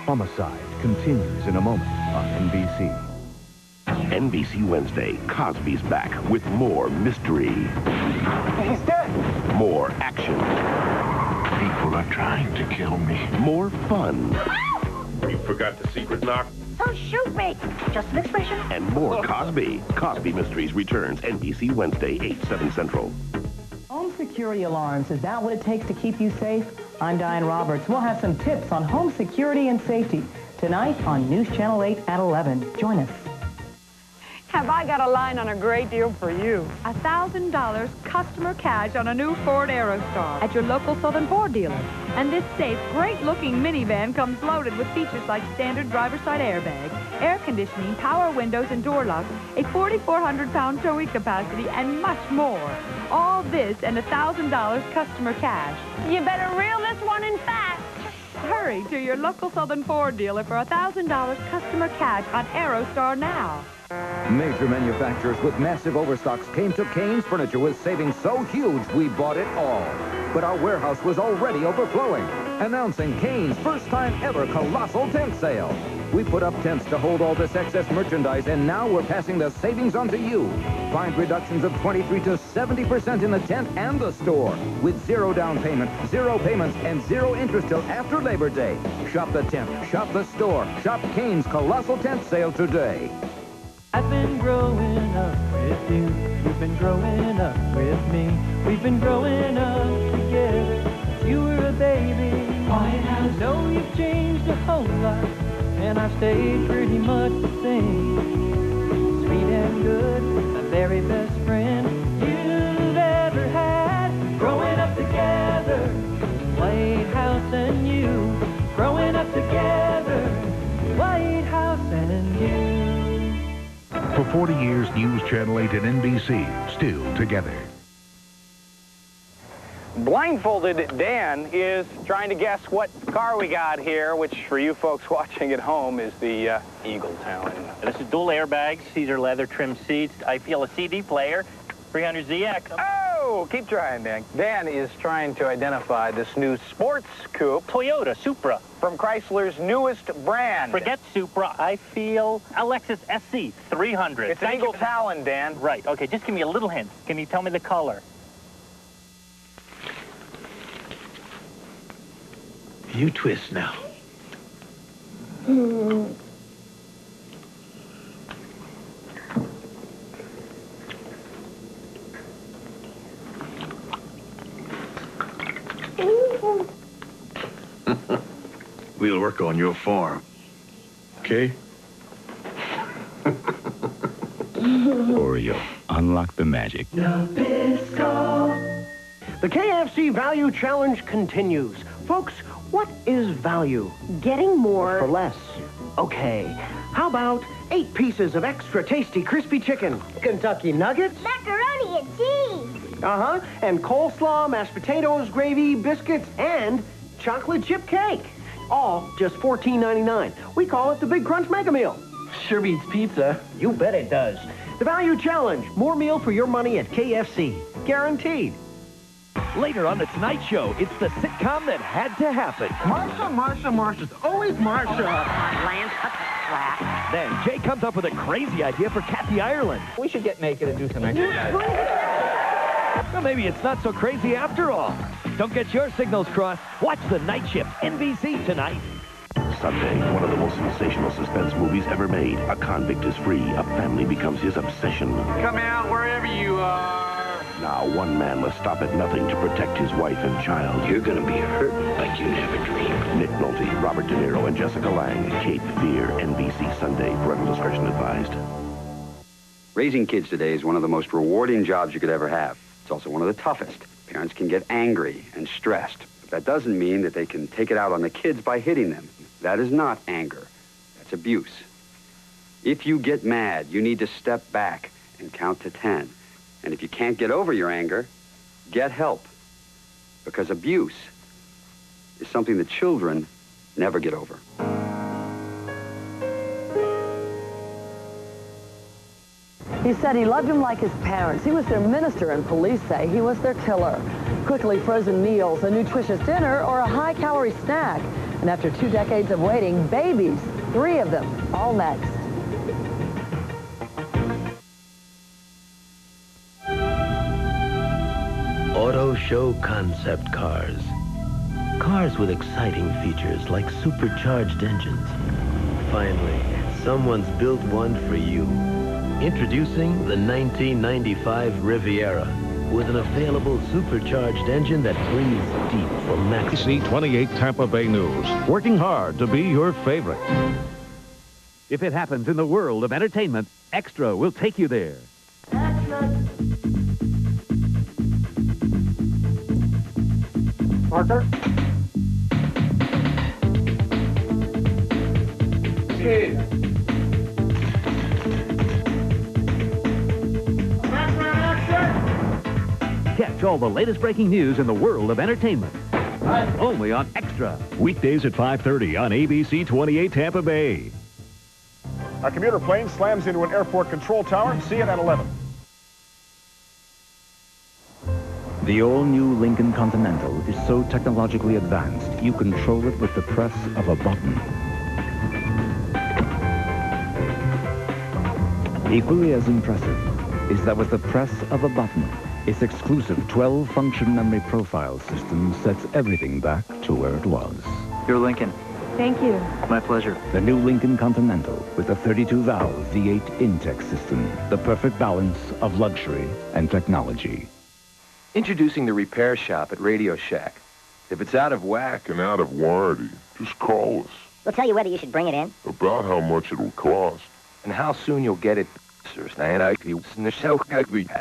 Homicide continues in a moment on NBC. NBC Wednesday, Cosby's back with more mystery. He's dead. More action. People are trying to kill me. More fun. You forgot the secret knock? Don't shoot me. Just an expression. And more Cosby. Cosby Mysteries returns NBC Wednesday, 8, 7 Central. Home security alarms, is that what it takes to keep you safe? I'm Diane Roberts. We'll have some tips on home security and safety tonight on News Channel 8 at 11. Join us. Have I got a line on a great deal for you? $1,000 customer cash on a new Ford Aerostar at your local Southern Ford dealer. And this safe, great-looking minivan comes loaded with features like standard driver's side airbag, air conditioning, power windows and door locks, a 4,400-pound towing capacity, and much more. All this and $1,000 customer cash. You better reel this one in fast. Hurry to your local Southern Ford dealer for $1,000 customer cash on Aerostar now. Major manufacturers with massive overstocks came to Kane's Furniture with savings so huge we bought it all. But our warehouse was already overflowing. Announcing Kane's first time ever colossal tent sale. We put up tents to hold all this excess merchandise, and now we're passing the savings on to you. Find reductions of 23 to 70% in the tent and the store, with 0 down payment, 0 payments, and 0 interest till after Labor Day. Shop the tent, shop the store, shop Kane's colossal tent sale today. I've been growing up with you. You've been growing up with me. We've been growing up together. You were a baby. I know you've changed a whole lot, and I've stayed pretty much the same. Sweet and good, the very best friend you've ever had. Growing up together, White House and you. Growing up together, White House and you. For 40 years, News Channel 8 and NBC, still together. Blindfolded Dan is trying to guess what car we got here, which for you folks watching at home is the Eagle Talon. This is dual airbags. These are leather trim seats. I feel a CD player, 300ZX. Oh, keep trying, Dan. Dan is trying to identify this new sports coupe. Toyota Supra. From Chrysler's newest brand. Forget Supra. I feel a Lexus SC 300. It's an Eagle Talon, Dan. Right. Okay, just give me a little hint. Can you tell me the color? You twist now. We'll work on your farm. Okay? Oreo, unlock the magic. The KFC Value Challenge continues. Folks, what is value? Getting more For less. Okay. How about 8 pieces of extra tasty crispy chicken, Kentucky nuggets, macaroni and cheese. And coleslaw, mashed potatoes, gravy, biscuits, and chocolate chip cake. All just $14.99. We call it the Big Crunch Mega Meal. Sure beats pizza. You bet it does. The Value Challenge. More meal for your money at KFC. Guaranteed. Later on The Tonight Show, it's the sitcom that had to happen. Marsha's always Marsha. Oh, come on, Lance, cut the slack. Then Jay comes up with a crazy idea for Kathy Ireland. We should get naked and do some exercise. Well, maybe it's not so crazy after all. Don't get your signals crossed. Watch The Night Shift, NBC tonight. Sunday, one of the most sensational suspense movies ever made. A convict is free. A family becomes his obsession. Come out wherever you are. Now, one man must stop at nothing to protect his wife and child. You're gonna be hurt like you never dreamed. Nick Nolte, Robert De Niro, and Jessica Lange. Cape Fear, NBC Sunday. Parental discretion advised. Raising kids today is one of the most rewarding jobs you could ever have. It's also one of the toughest. Parents can get angry and stressed. But that doesn't mean that they can take it out on the kids by hitting them. That is not anger. That's abuse. If you get mad, you need to step back and count to 10. And if you can't get over your anger, get help. Because abuse is something that children never get over. He said he loved him like his parents. He was their minister, and police say he was their killer. Quickly frozen meals, a nutritious dinner, or a high-calorie snack. And after 2 decades of waiting, babies, 3 of them, all next. Auto Show concept cars. Cars with exciting features like supercharged engines. Finally, someone's built one for you. Introducing the 1995 Riviera with an available supercharged engine that breathes deep for maximum. C28 Tampa Bay News, working hard to be your favorite. If it happens in the world of entertainment, Extra will take you there. Parker? Kid. Catch all the latest breaking news in the world of entertainment. Only on Extra. Weekdays at 5:30 on ABC 28 Tampa Bay. A commuter plane slams into an airport control tower. See it at 11. The all-new Lincoln Continental is so technologically advanced, you control it with the press of a button. Equally as impressive is that with the press of a button, its exclusive 12-function memory profile system sets everything back to where it was. Your Lincoln. Thank you. My pleasure. The new Lincoln Continental with the 32-valve V8 Intech system, the perfect balance of luxury and technology. Introducing the repair shop at Radio Shack. If it's out of whack and out of warranty, just call us. We'll tell you whether you should bring it in. About how much it'll cost. And how soon you'll get it. I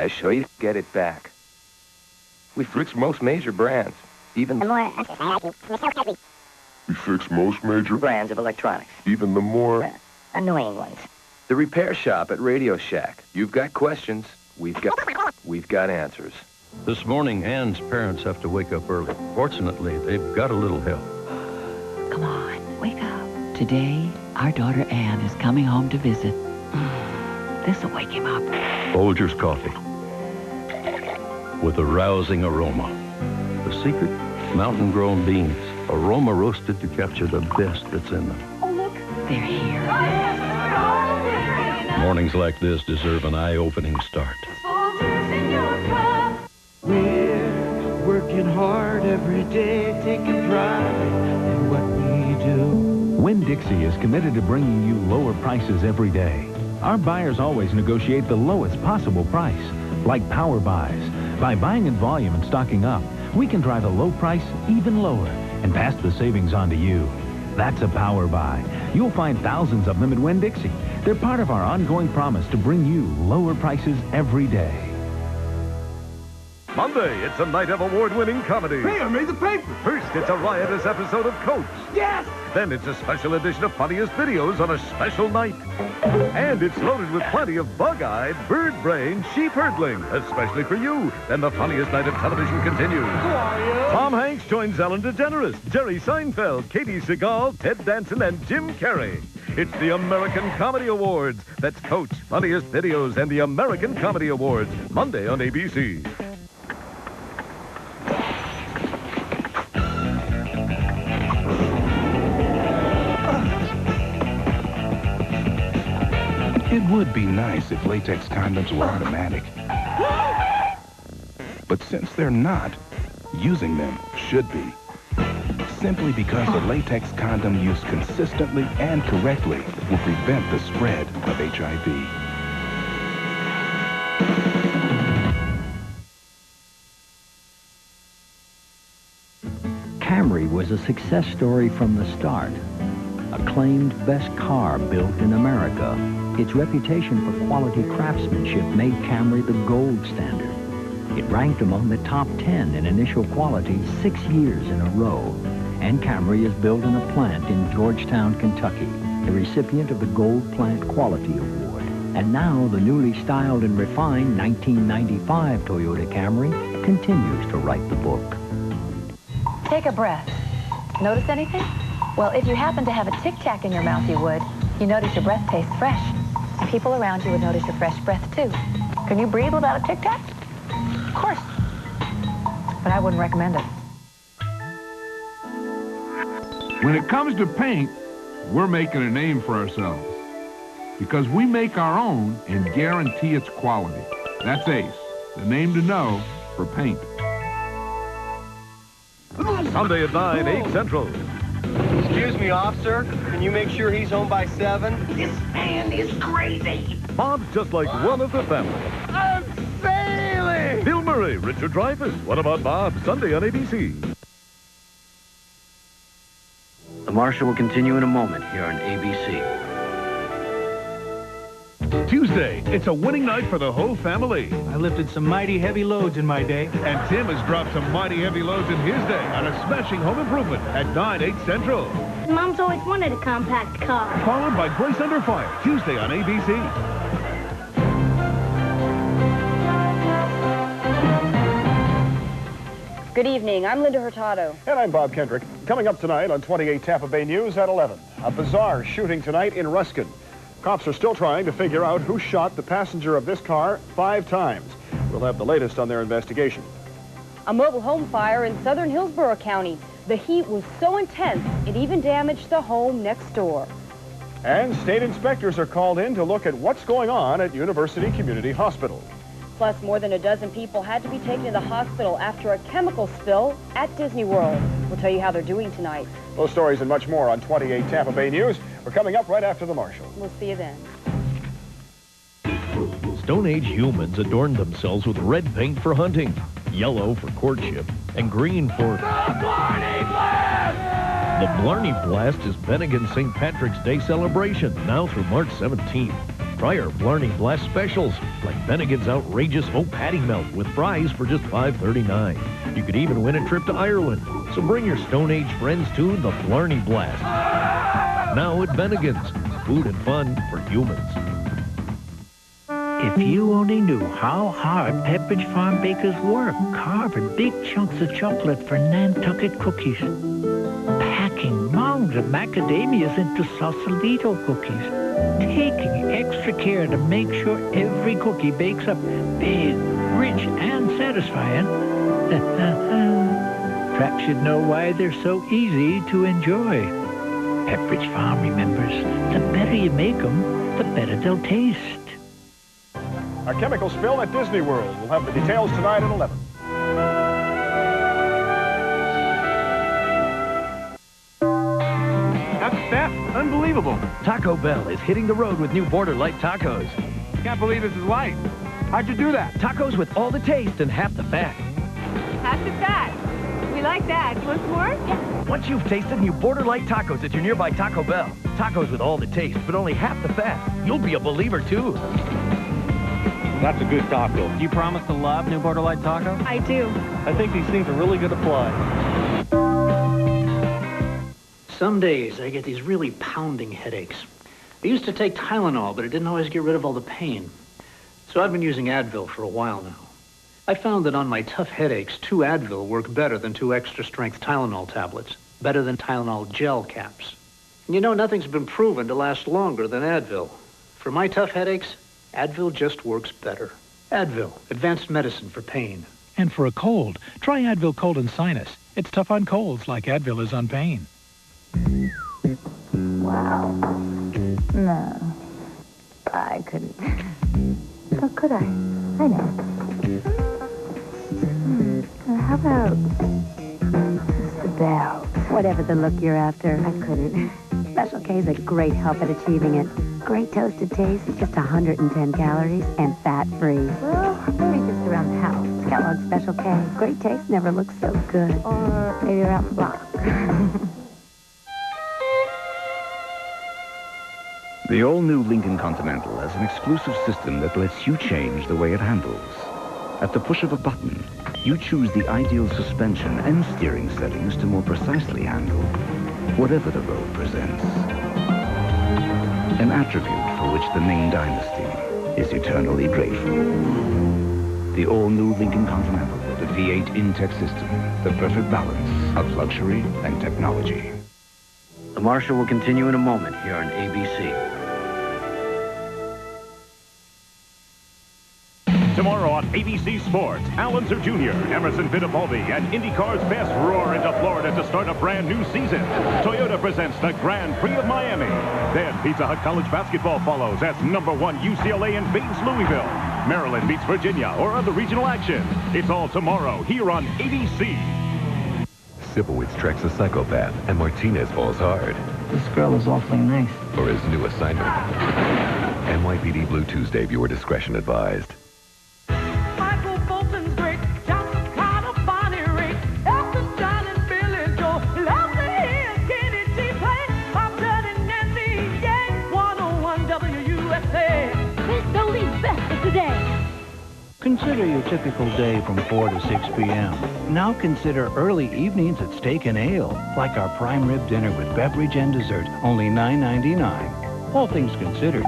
show you get it back. We fix most major brands. Even The more... we fix most major brands of electronics. Even the more Annoying ones. The repair shop at Radio Shack. You've got questions. We've got answers. This morning, Ann's parents have to wake up early. Fortunately, they've got a little help. Come on, wake up. Today, our daughter Ann is coming home to visit. This'll wake him up. Folgers coffee. With a rousing aroma. The secret? Mountain-grown beans. Aroma roasted to capture the best that's in them. Oh, look. They're here. Mornings like this deserve an eye-opening start. We're working hard every day, taking pride in what we do. Winn-Dixie is committed to bringing you lower prices every day. Our buyers always negotiate the lowest possible price, like power buys. By buying in volume and stocking up, we can drive a low price even lower and pass the savings on to you. That's a power buy. You'll find thousands of them at Winn-Dixie. They're part of our ongoing promise to bring you lower prices every day. Monday, it's a night of award-winning comedy. Hey, I made the paper. First, it's a riotous episode of Coach. Yes! Then it's a special edition of Funniest Videos on a special night. And it's loaded with plenty of bug-eyed, bird-brained sheep-herdling, especially for you. Then the funniest night of television continues. Who are you? Tom Hanks joins Ellen DeGeneres, Jerry Seinfeld, Katie Seagal, Ted Danson, and Jim Carrey. It's the American Comedy Awards. That's Coach, Funniest Videos, and the American Comedy Awards. Monday on ABC. It would be nice if latex condoms were automatic. But since they're not, using them should be. Simply because a latex condom used consistently and correctly will prevent the spread of HIV. Camry was a success story from the start. Acclaimed best car built in America. Its reputation for quality craftsmanship made Camry the gold standard. It ranked among the top 10 in initial quality 6 years in a row. And Camry is built in a plant in Georgetown, Kentucky, the recipient of the Gold Plant Quality Award. And now the newly styled and refined 1995 Toyota Camry continues to write the book. Take a breath. Notice anything? Well, if you happen to have a Tic Tac in your mouth, you would. You notice your breath tastes fresh. People around you would notice your fresh breath, too. Can you breathe without a Tic Tac? Of course. But I wouldn't recommend it. When it comes to paint, we're making a name for ourselves. Because we make our own and guarantee its quality. That's Ace, the name to know for paint. Sunday at 9, 8 Central. Excuse me, officer. Can you make sure he's home by 7? This man is crazy. Bob's just like one of the family. I'm sailing! Bill Murray, Richard Dreyfuss. What About Bob? Sunday on ABC. The Marshal will continue in a moment here on ABC. Tuesday, it's a winning night for the whole family. I lifted some mighty heavy loads in my day. And Tim has dropped some mighty heavy loads in his day on a smashing home improvement at 9, 8 Central. Mom's always wanted a compact car. Followed by Grace Under Fire, Tuesday on ABC. Good evening. I'm Linda Hurtado. And I'm Bob Kendrick. Coming up tonight on 28 Tampa Bay News at 11. A bizarre shooting tonight in Ruskin. Cops are still trying to figure out who shot the passenger of this car 5 times. We'll have the latest on their investigation. A mobile home fire in southern Hillsborough County. The heat was so intense, it even damaged the home next door. And state inspectors are called in to look at what's going on at University Community Hospital. Plus, more than a dozen people had to be taken to the hospital after a chemical spill at Disney World. We'll tell you how they're doing tonight. Those stories and much more on 28 Tampa Bay News. We're coming up right after the Marshal. We'll see you then. Stone Age humans adorned themselves with red paint for hunting, yellow for courtship, and green for... The Blarney Blast! The Blarney Blast is Bennigan's St. Patrick's Day celebration, now through March 17th. Prior Blarney Blast specials, like Bennigan's outrageous oat patty melt with fries for just $5.39. You could even win a trip to Ireland. So bring your Stone Age friends to the Blarney Blast. Now at Bennigan's, food and fun for humans. If you only knew how hard Pepperidge Farm bakers work, carving big chunks of chocolate for Nantucket cookies, packing mounds of macadamias into Sausalito cookies, taking extra care to make sure every cookie bakes up big, rich, and satisfying. Perhaps you'd know why they're so easy to enjoy. Pepperidge Farm remembers, the better you make them, the better they'll taste. A chemical spill at Disney World. We'll have the details tonight at 11. That's theft. Unbelievable. Taco Bell is hitting the road with new Border Light tacos. Can't believe this is light. How'd you do that? Tacos with all the taste and half the fat. Half the fat. We like that. Want some more? Yeah. Once you've tasted new Border Light tacos at your nearby Taco Bell, tacos with all the taste but only half the fat, you'll be a believer too. That's a good taco. Do you promise to love new Border Light taco? I do. I think these things are really good to fly. Some days I get these really pounding headaches. I used to take Tylenol, but it didn't always get rid of all the pain. So I've been using Advil for a while now. I found that on my tough headaches, 2 Advil work better than 2 extra-strength Tylenol tablets, better than Tylenol gel caps. And you know, nothing's been proven to last longer than Advil. For my tough headaches, Advil just works better. Advil, advanced medicine for pain. And for a cold, try Advil Cold and Sinus. It's tough on colds like Advil is on pain. Wow. No. I couldn't. Or could I? I know. How about the bell? Whatever the look you're after. I couldn't. Special K is a great help at achieving it. Great toasted taste, just 110 calories and fat-free. Well, maybe just around the house. Kellogg's Special K. Great taste never looks so good. Or maybe around the block. The all-new Lincoln Continental has an exclusive system that lets you change the way it handles. At the push of a button, you choose the ideal suspension and steering settings to more precisely handle whatever the road presents. An attribute for which the Ming Dynasty is eternally grateful. The all-new Lincoln Continental, the V8 Intech system, the perfect balance of luxury and technology. The Marshal will continue in a moment here on ABC. Tomorrow on ABC Sports, Allenser Jr., Emerson Fittipaldi, and IndyCar's best roar into Florida to start a brand new season. Toyota presents the Grand Prix of Miami. Then Pizza Hut College basketball follows as #1 UCLA invades Louisville. Maryland beats Virginia or other regional action. It's all tomorrow here on ABC. Sipowicz tracks a psychopath and Martinez falls hard. This girl is awfully nice. For his new assignment. NYPD Blue Tuesday, viewer discretion advised. Michael Bolton's great, Johnson, Carter, Bonnie Raitt, Elton John and Billy Joel, love to hear Kenny G play, Bob Dylan and Nancy Yang, 101 WFLA. Miss Dolly's best of today. Consider your typical day from 4 to 6 p.m. Now consider early evenings at Steak and Ale, like our prime rib dinner with beverage and dessert, only $9.99. All things considered.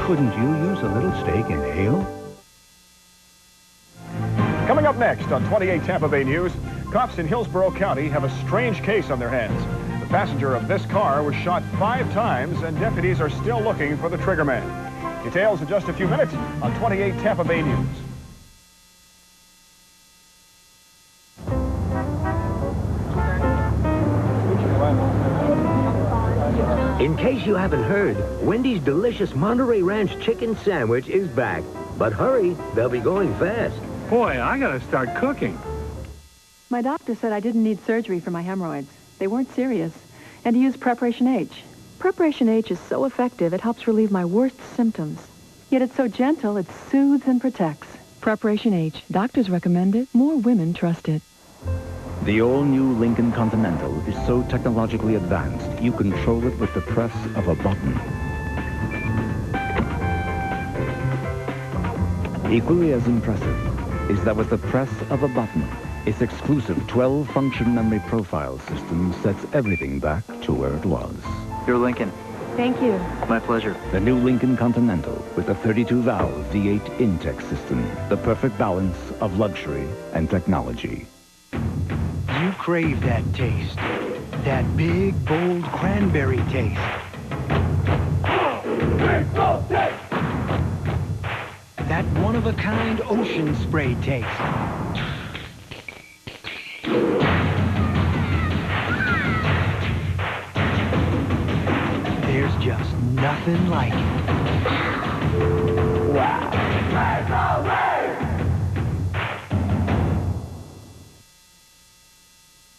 Couldn't you use a little steak and ale? Coming up next on 28 Tampa Bay News, cops in Hillsborough County have a strange case on their hands. The passenger of this car was shot 5 times, and deputies are still looking for the trigger man. Details in just a few minutes on 28 Tampa Bay News. In case you haven't heard, Wendy's delicious Monterey Ranch chicken sandwich is back. But hurry, they'll be going fast. Boy, I gotta start cooking. My doctor said I didn't need surgery for my hemorrhoids. They weren't serious. And to use Preparation H. Preparation H is so effective, it helps relieve my worst symptoms. Yet it's so gentle, it soothes and protects. Preparation H. Doctors recommend it. More women trust it. The all-new Lincoln Continental is so technologically advanced, you control it with the press of a button. Equally as impressive is that with the press of a button, its exclusive 12-function memory profile system sets everything back to where it was. Your Lincoln. Thank you. My pleasure. The new Lincoln Continental with the 32-valve V8 Intex system, the perfect balance of luxury and technology. You crave that taste. That big, bold cranberry taste. That one-of-a-kind ocean spray taste. There's just nothing like it. Wow.